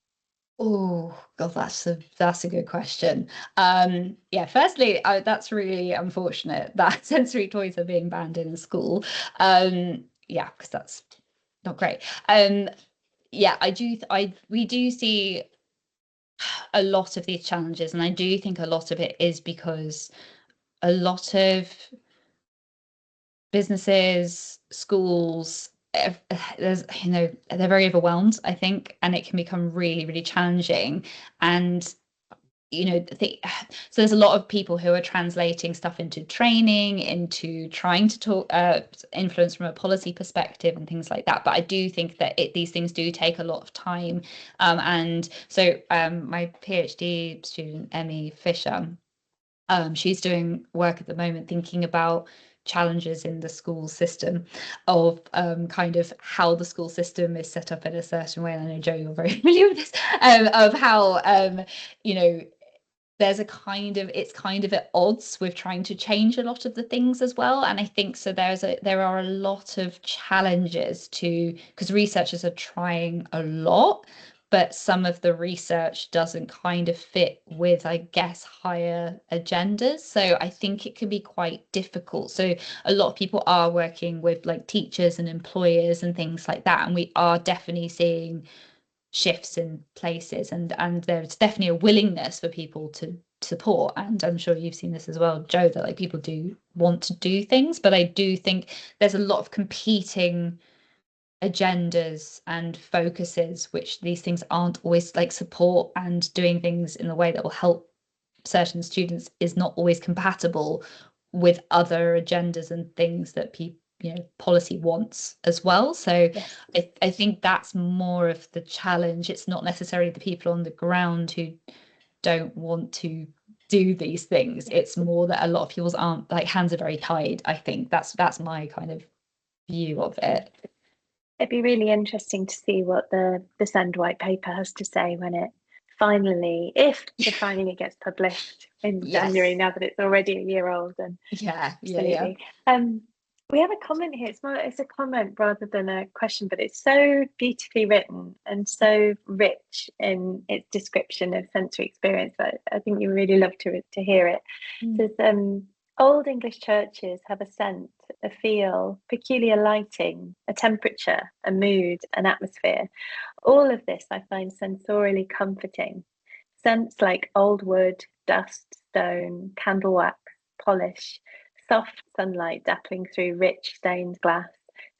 Speaker 2: Oh God, that's a good question. Yeah, firstly, that's really unfortunate that sensory toys are being banned in a school. Yeah, because that's not great. Yeah, we do see a lot of these challenges, and I do think a lot of it is because a lot of businesses, schools, there's, they're very overwhelmed, I think, and it can become really, really challenging. And so there's a lot of people who are translating stuff into training, into trying to talk influence from a policy perspective and things like that. But I do think that these things do take a lot of time. And so my PhD student, Emmy Fisher, she's doing work at the moment thinking about challenges in the school system of kind of how the school system is set up in a certain way. And I know, Joe, you're very familiar with this, of how there's it's kind of at odds with trying to change a lot of the things as well. And I think so there are a lot of challenges because researchers are trying a lot, but some of the research doesn't kind of fit with, I guess, higher agendas. So I think it can be quite difficult. So a lot of people are working with like teachers and employers and things like that, and we are definitely seeing shifts in places, and there's definitely a willingness for people to support. And I'm sure you've seen this as well, Joe, that like people do want to do things, but I do think there's a lot of competing agendas and focuses, which these things aren't always like support, and doing things in the way that will help certain students is not always compatible with other agendas and things that people policy wants as well. So
Speaker 1: Yes.
Speaker 2: I think that's more of the challenge. It's not necessarily the people on the ground who don't want to do these things. It's more that a lot of people's aren't like hands are very tied. I think that's my kind of view of it.
Speaker 1: It'd be really interesting to see what the Send white paper has to say when it finally, if it finally gets published in January,
Speaker 2: Yes.
Speaker 1: now that it's already a year old. And
Speaker 2: Yeah.
Speaker 1: absolutely. We have a comment here. It's a comment rather than a question, but it's so beautifully written and so rich in its description of sensory experience that I think you really love to hear it. It says, old English churches have a scent, a feel, peculiar lighting, a temperature, a mood, an atmosphere. All of this I find sensorially comforting. Scents like old wood, dust, stone, candle wax, polish, soft sunlight dappling through rich stained glass,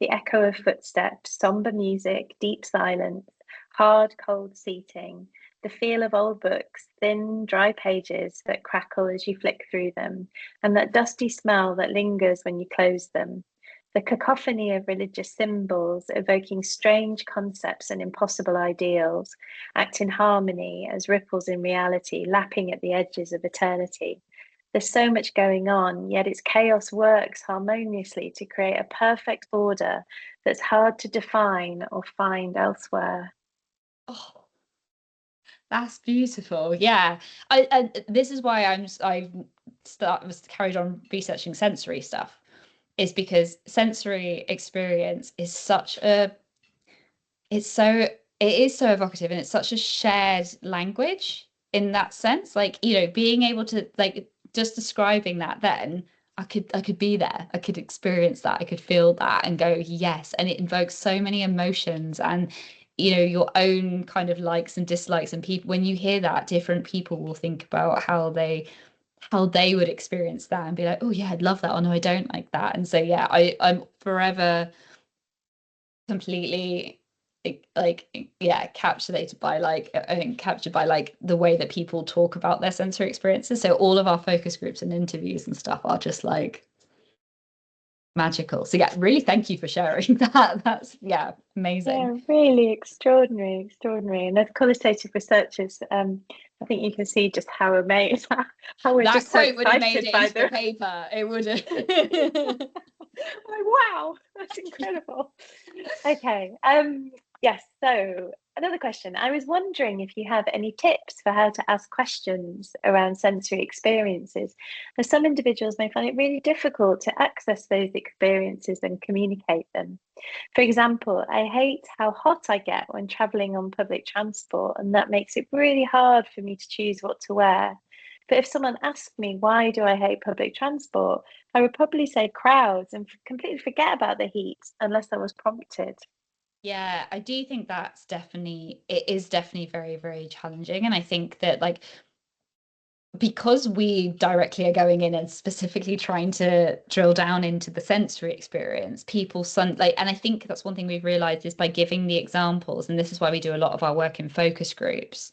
Speaker 1: the echo of footsteps, sombre music, deep silence, hard, cold seating, the feel of old books, thin, dry pages that crackle as you flick through them, and that dusty smell that lingers when you close them. The cacophony of religious symbols evoking strange concepts and impossible ideals act in harmony as ripples in reality, lapping at the edges of eternity. There's so much going on, yet its chaos works harmoniously to create a perfect order that's hard to define or find elsewhere.
Speaker 2: Oh, that's beautiful. Yeah. This is why I was carried on researching sensory stuff, is because sensory experience is it's so it is so evocative, and it's such a shared language in that sense. Like, being able to like just describing that, then I could be there, I could experience that, I could feel that and go, yes. And it invokes so many emotions, and your own kind of likes and dislikes, and people, when you hear that, different people will think about how they would experience that and be like, oh yeah, I'd love that, or no, I don't like that. And so yeah, I'm forever completely yeah, captivated by like, I think captured by like the way that people talk about their sensory experiences. So all of our focus groups and interviews and stuff are just like magical. So yeah, really thank you for sharing that. That's, yeah, amazing.
Speaker 1: Yeah, really extraordinary, extraordinary. And as qualitative researchers, I think you can see just how amazed, how we're
Speaker 2: That
Speaker 1: just so
Speaker 2: quote would have made
Speaker 1: excited
Speaker 2: it
Speaker 1: by
Speaker 2: into the
Speaker 1: the.
Speaker 2: paper. It would have.
Speaker 1: Like, wow, that's incredible. Okay. Yes, so another question. I was wondering if you have any tips for how to ask questions around sensory experiences, as some individuals may find it really difficult to access those experiences and communicate them. For example, I hate how hot I get when traveling on public transport, and that makes it really hard for me to choose what to wear. But if someone asked me why do I hate public transport, I would probably say crowds and completely forget about the heat unless I was prompted.
Speaker 2: Yeah, I do think it is definitely very, very challenging. And I think that like because we directly are going in and specifically trying to drill down into the sensory experience, and I think that's one thing we've realized is by giving the examples, and this is why we do a lot of our work in focus groups,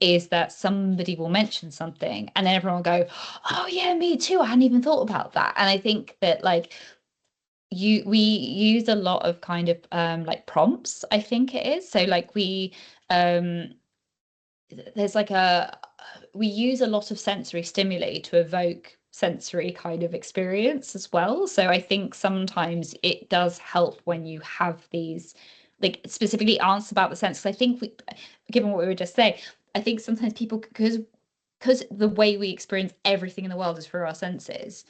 Speaker 2: is that somebody will mention something and then everyone will go, oh yeah, me too, I hadn't even thought about that. And I think that like we use a lot of kind of like prompts, I think it is. So like um there's like we use a lot of sensory stimuli to evoke sensory kind of experience as well. So I think sometimes it does help when you have these like specifically answers about the sense. Because I think given what we were just saying, I think sometimes people, because the way we experience everything in the world is through our senses,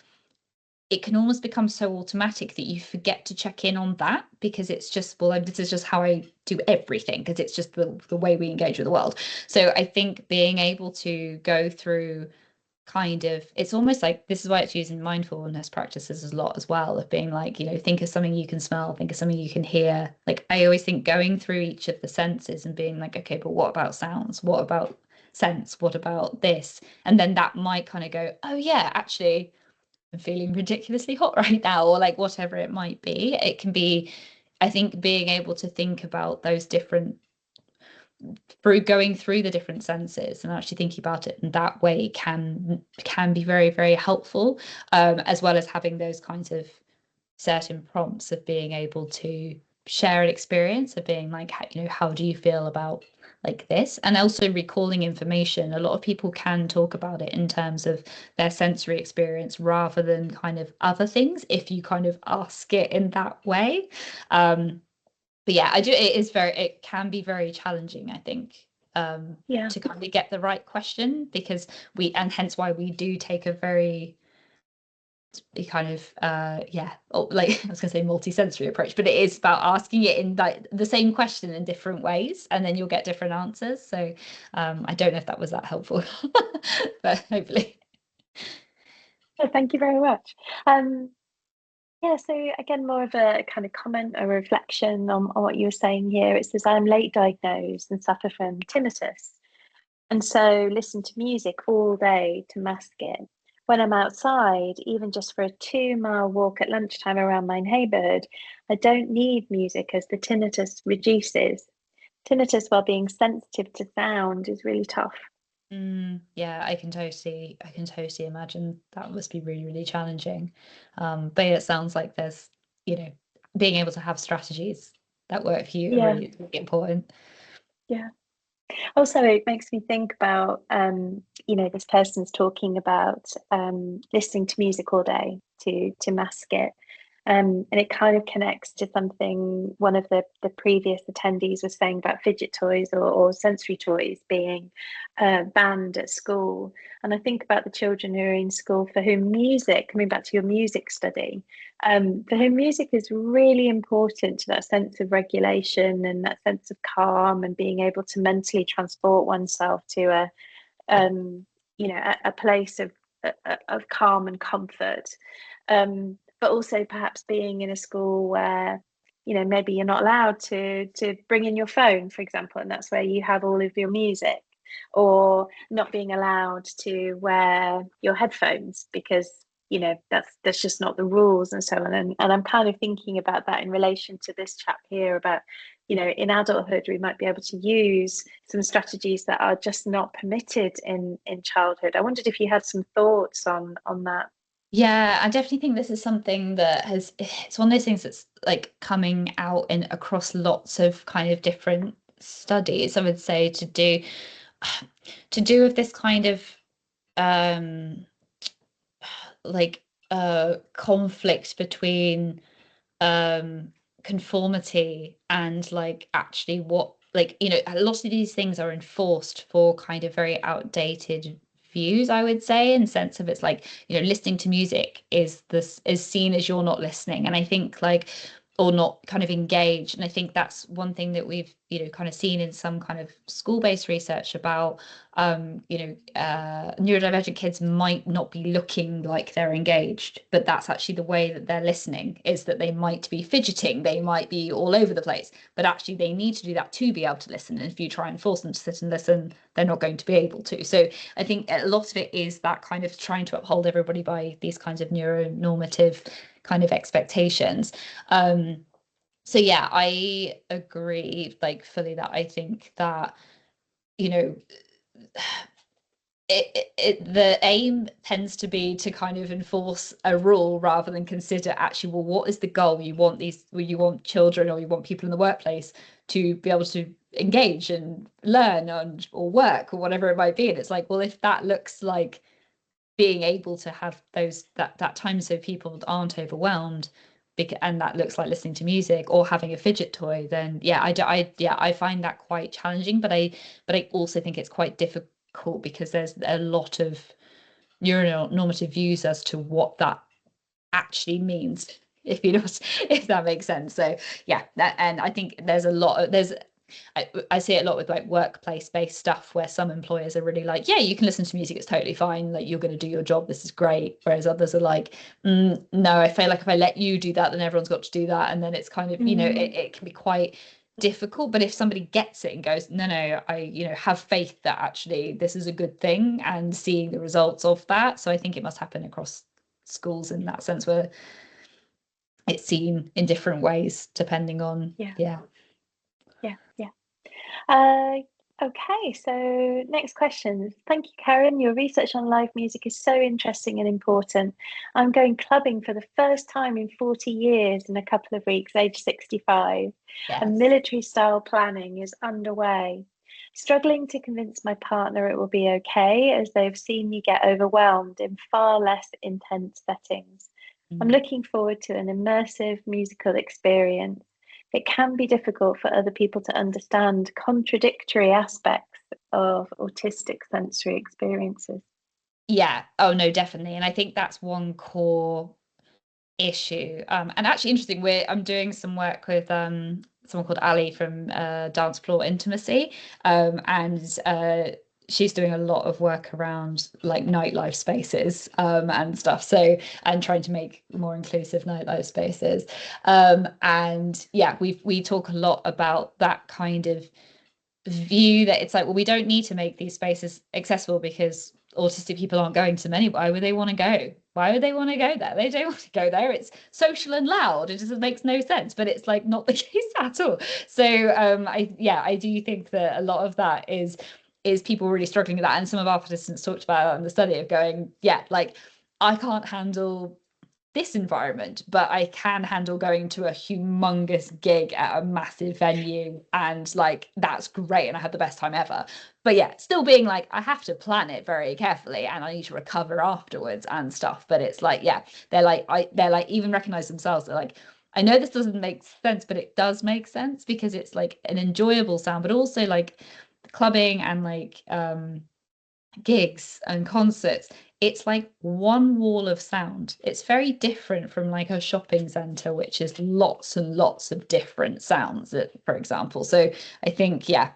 Speaker 2: it can almost become so automatic that you forget to check in on that, because it's just, well, this is just how I do everything, because it's just the way we engage with the world. So I think being able to go through kind of, it's almost like, this is why it's using mindfulness practices a lot as well, of being like, think of something you can smell, think of something you can hear. Like I always think going through each of the senses and being like, okay, but what about sounds, what about sense, what about this? And then that might kind of go, oh yeah, actually I'm feeling ridiculously hot right now, or like whatever it might be. It can be, I think being able to think about those different, through going through the different senses and actually thinking about it in that way can be very, very helpful, as well as having those kinds of certain prompts of being able to share an experience of being like, how do you feel about like this? And also recalling information. A lot of people can talk about it in terms of their sensory experience rather than kind of other things, if you kind of ask it in that way. But yeah, it can be very challenging, I think,
Speaker 1: Yeah.
Speaker 2: to kind of get the right question, because and hence why we do take a very kind of like I was gonna say multi-sensory approach, but it is about asking it in like the same question in different ways, and then you'll get different answers. So I don't know if that was that helpful, but hopefully.
Speaker 1: Thank you very much. Um, Yeah, so again, more of a kind of comment or reflection on what you were saying here. It says, I'm late diagnosed and suffer from tinnitus. And so listen to music all day to mask it. When I'm outside, even just for a 2 mile walk at lunchtime around my neighborhood, I don't need music as the tinnitus reduces. Tinnitus, while being sensitive to sound, is really tough.
Speaker 2: Yeah, I can totally imagine that must be really, really challenging. But it sounds like there's, you know, being able to have strategies that work for you are
Speaker 1: Yeah,
Speaker 2: really, really important.
Speaker 1: yeah. Also, it makes me think about, this person's talking about listening to music all day to mask it. And it kind of connects to something one of the previous attendees was saying about fidget toys or sensory toys being banned at school. And I think about the children who are in school for whom music, coming back to your music study, for whom music is really important to that sense of regulation and that sense of calm and being able to mentally transport oneself to a place of calm and comfort. But also perhaps being in a school where maybe you're not allowed to bring in your phone, for example, and that's where you have all of your music, or not being allowed to wear your headphones because that's just not the rules and so on. And I'm kind of thinking about that in relation to this chap here about in adulthood we might be able to use some strategies that are just not permitted in childhood. I wondered if you had some thoughts on that.
Speaker 2: Yeah, I definitely think this is something that it's one of those things that's like coming out in across lots of kind of different studies, I would say, to do with this kind of um like conflict between um conformity and like actually what, like, a lot of these things are enforced for kind of very outdated views, I would say, in sense of it's like, listening to music is seen as you're not listening. And I think like or not kind of engaged. And I think that's one thing that we've, kind of seen in some kind of school-based research about, neurodivergent kids might not be looking like they're engaged, but that's actually the way that they're listening, is that they might be fidgeting, they might be all over the place, but actually they need to do that to be able to listen. And if you try and force them to sit and listen, they're not going to be able to. So I think a lot of it is that kind of trying to uphold everybody by these kinds of neuronormative kind of expectations. So yeah, I agree like fully that I think that, the aim tends to be to kind of enforce a rule rather than consider actually, well, what is the goal? You want children, or you want people in the workplace to be able to engage and learn or work or whatever it might be. And it's like, well, if that looks like being able to have that time so people aren't overwhelmed, and that looks like listening to music or having a fidget toy, then I find that quite challenging. But I also think it's quite difficult because there's a lot of neuronormative views as to what that actually means, if that makes sense. So yeah, and I think there's I see it a lot with like workplace based stuff, where some employers are really like, yeah, you can listen to music, it's totally fine, like you're going to do your job, this is great, whereas others are like, no, I feel like if I let you do that, then everyone's got to do that. And then it's kind of, it can be quite difficult. But if somebody gets it and goes, no, I have faith that actually this is a good thing, and seeing the results of that. So I think it must happen across schools in that sense, where it's seen in different ways depending on
Speaker 1: yeah. Okay, so next question. Thank you, Karen. Your research on live music is so interesting and important. I'm going clubbing for the first time in 40 years in a couple of weeks, age 65.
Speaker 2: Yes.
Speaker 1: And military style planning is underway. Struggling to convince my partner it will be okay, as they've seen me get overwhelmed in far less intense settings. I'm looking forward to an immersive musical experience. It can be difficult for other people to understand contradictory aspects of autistic sensory experiences.
Speaker 2: Yeah. Oh no, definitely. And I think that's one core issue. And actually interesting, I'm doing some work with someone called Ali from Dance Floor Intimacy. And she's doing a lot of work around like nightlife spaces and stuff. So, and trying to make more inclusive nightlife spaces. And yeah, we talk a lot about that kind of view, that it's like, well, we don't need to make these spaces accessible because autistic people aren't going to many. Why would they want to go? Why would they want to go there? They don't want to go there. It's social and loud. It just makes no sense. But it's like not the case at all. So I do think that a lot of that is people really struggling with that. And some of our participants talked about that in the study, of going, yeah, like I can't handle this environment, but I can handle going to a humongous gig at a massive venue, and like that's great, and I had the best time ever. But yeah, still being like, I have to plan it very carefully, and I need to recover afterwards and stuff. But it's like, yeah, they're like even recognize themselves. They're like, I know this doesn't make sense, but it does make sense because it's like an enjoyable sound, but also like clubbing and like gigs and concerts, it's like one wall of sound. It's very different from like a shopping center, which is lots and lots of different sounds, for example. So I think, yeah,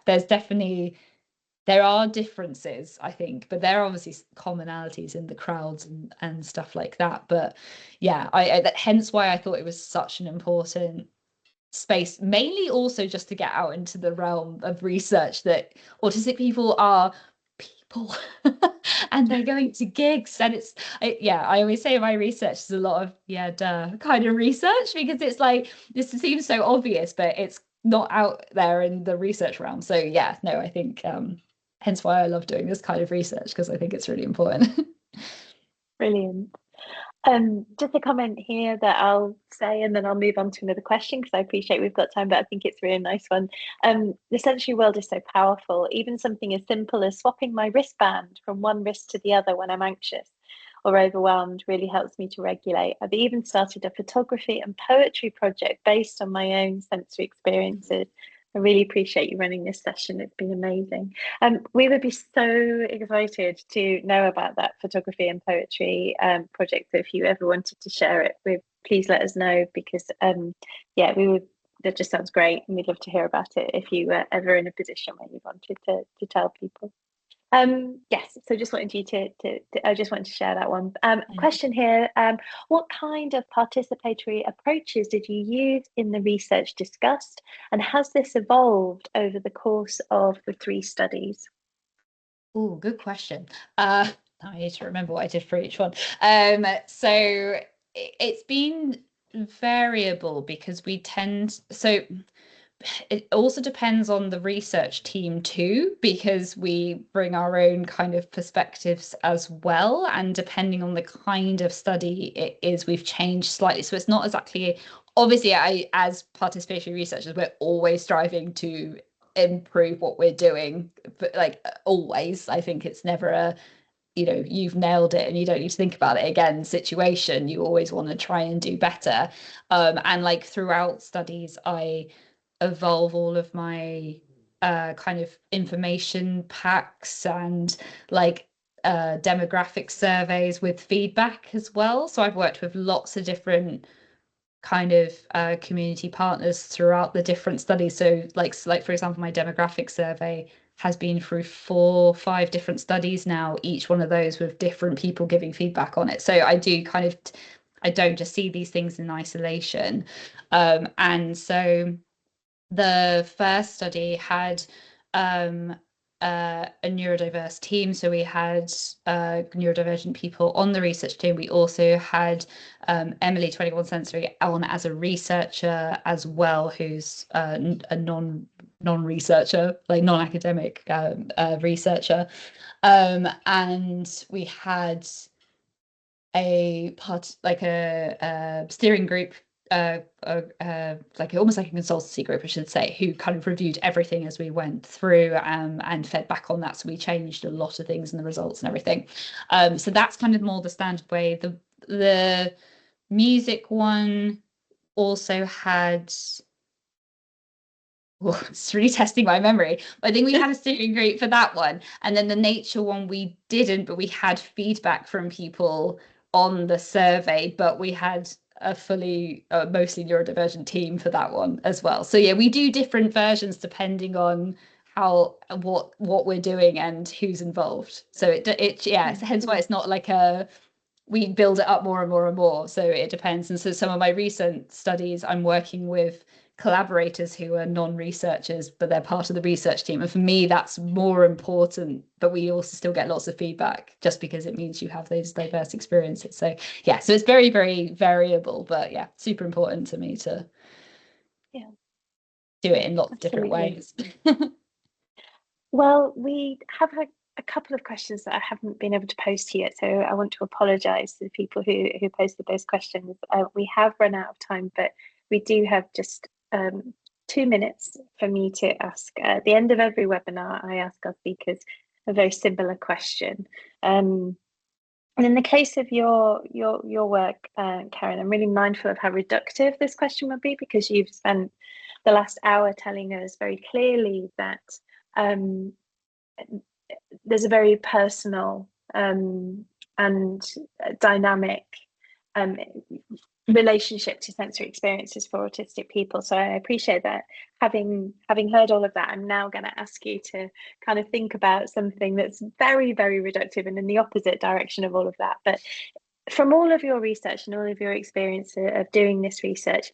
Speaker 2: there are differences, I think, but there are obviously commonalities in the crowds and stuff like that. But yeah, hence why I thought it was such an important space, mainly also just to get out into the realm of research that autistic people are people and they're going to gigs. And I always say my research is a lot of kind of research, because it's like, this seems so obvious, but it's not out there in the research realm. So yeah, no, I think hence why I love doing this kind of research, because I think it's really important.
Speaker 1: Brilliant. Just a comment here that I'll say, and then I'll move on to another question, because I appreciate we've got time, but I think it's a really nice one. The sensory world is so powerful. Even something as simple as swapping my wristband from one wrist to the other when I'm anxious or overwhelmed really helps me to regulate. I've even started a photography and poetry project based on my own sensory experiences. I really appreciate you running this session. It's been amazing. We would be so excited to know about that photography and poetry project. So if you ever wanted to share it, we're please let us know, because yeah, that just sounds great, and we'd love to hear about it if you were ever in a position where you wanted to tell people. Yes, so just wanted you I just wanted to share that one. Question here, what kind of participatory approaches did you use in the research discussed, and has this evolved over the course of the 3 studies?
Speaker 2: Oh, good question. I need to remember what I did for each one. So it's been variable because it also depends on the research team too, because we bring our own kind of perspectives as well. And depending on the kind of study it is, we've changed slightly. So it's not exactly, obviously, as participatory researchers, we're always striving to improve what we're doing, but like always, I think it's never a, you've nailed it and you don't need to think about it again situation. You always want to try and do better. And like throughout studies, I evolve all of my kind of information packs and like demographic surveys with feedback as well. So I've worked with lots of different kind of community partners throughout the different studies. So like for example, my demographic survey has been through 4 or 5 different studies now, each one of those with different people giving feedback on it. So I don't just see these things in isolation. And so the first study had a neurodiverse team. So we had neurodivergent people on the research team. We also had Emily 21 Sensory on as a researcher as well, who's a non-researcher, like non-academic researcher. And we had a steering group, like almost like a consultancy group, I should say, who kind of reviewed everything as we went through and fed back on that. So we changed a lot of things in the results and everything. So that's kind of more the standard way. The music one also had, it's really testing my memory. I think we had a steering group for that one. And then the nature one we didn't, but we had feedback from people on the survey, but we had a fully mostly neurodivergent team for that one as well. So yeah, we do different versions depending on what we're doing and who's involved. So hence why it's not like we build it up more and more and more. So it depends. And so some of my recent studies, I'm working with collaborators who are non-researchers, but they're part of the research team. And for me, that's more important, but we also still get lots of feedback just because it means you have those diverse experiences. So yeah, so it's very, very variable, but yeah, super important to me to do it in lots of different ways.
Speaker 1: Well, we have a couple of questions that I haven't been able to post yet, so I want to apologise to the people who posted those questions. We have run out of time, but we do have just 2 minutes for me to ask. At the end of every webinar, I ask our speakers a very similar question. And in the case of your work, Keren, I'm really mindful of how reductive this question would be, because you've spent the last hour telling us very clearly that there's a very personal and dynamic relationship to sensory experiences for autistic people. So I appreciate that. Having heard all of that, I'm now going to ask you to kind of think about something that's very, very reductive and in the opposite direction of all of that. But from all of your research and all of your experience of doing this research,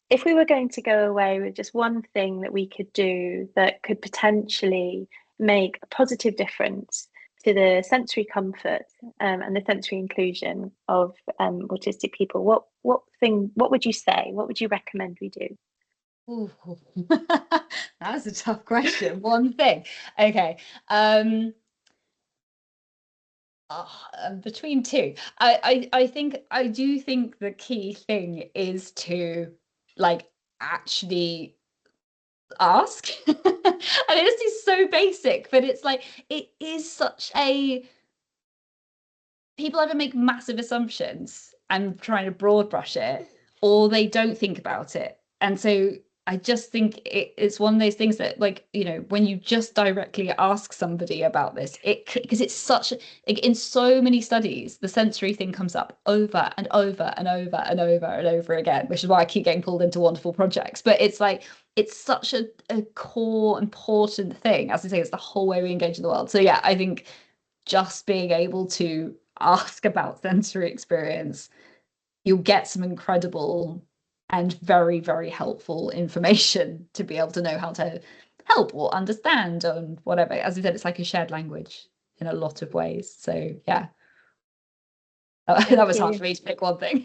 Speaker 1: if we were going to go away with just one thing that we could do that could potentially make a positive difference to the sensory comfort and the sensory inclusion of autistic people, what would you say? What would you recommend we do?
Speaker 2: Ooh, that's a tough question. One thing. Okay. Between two, I do think the key thing is to like actually ask. And this is so basic, but it's like it is such a, people either make massive assumptions and trying to broad brush it, or they don't think about it. And so I just think it's one of those things that, like, you know, when you just directly ask somebody about this, because it's such in so many studies, the sensory thing comes up over and over and over and over and over again, which is why I keep getting pulled into wonderful projects. But it's like, it's such a core important thing. As I say, it's the whole way we engage in the world. So yeah, I think just being able to ask about sensory experience, you'll get some incredible and very, very helpful information to be able to know how to help or understand and whatever. As I said, it's like a shared language in a lot of ways. So yeah, that was hard for me to pick one thing.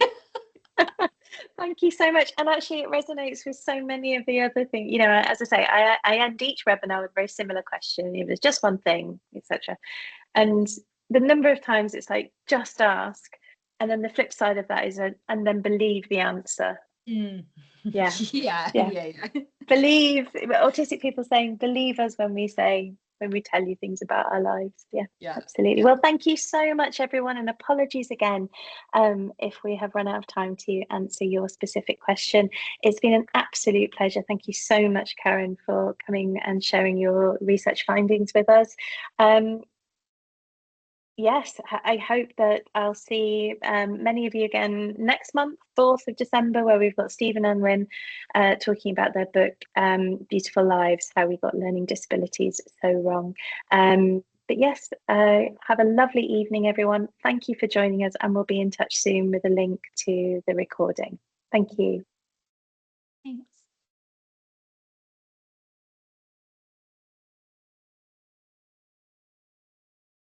Speaker 1: Thank you so much. And actually, it resonates with so many of the other things. You know, as I say, I end each webinar with a very similar question. It was just one thing, etc. And the number of times it's like, just ask. And then the flip side of that is, and then believe the answer.
Speaker 2: Mm.
Speaker 1: Yeah.
Speaker 2: Yeah.
Speaker 1: Believe, autistic people saying, believe us when we tell you things about our lives. Yeah, absolutely. Well, thank you so much, everyone, and apologies again if we have run out of time to answer your specific question. It's been an absolute pleasure. Thank you so much, Keren, for coming and sharing your research findings with us. Yes, I hope that I'll see many of you again next month, 4th of December, where we've got Stephen and Rin talking about their book, Beautiful Lives, How We Got Learning Disabilities So Wrong. But yes, have a lovely evening, everyone. Thank you for joining us, and we'll be in touch soon with a link to the recording. Thank you.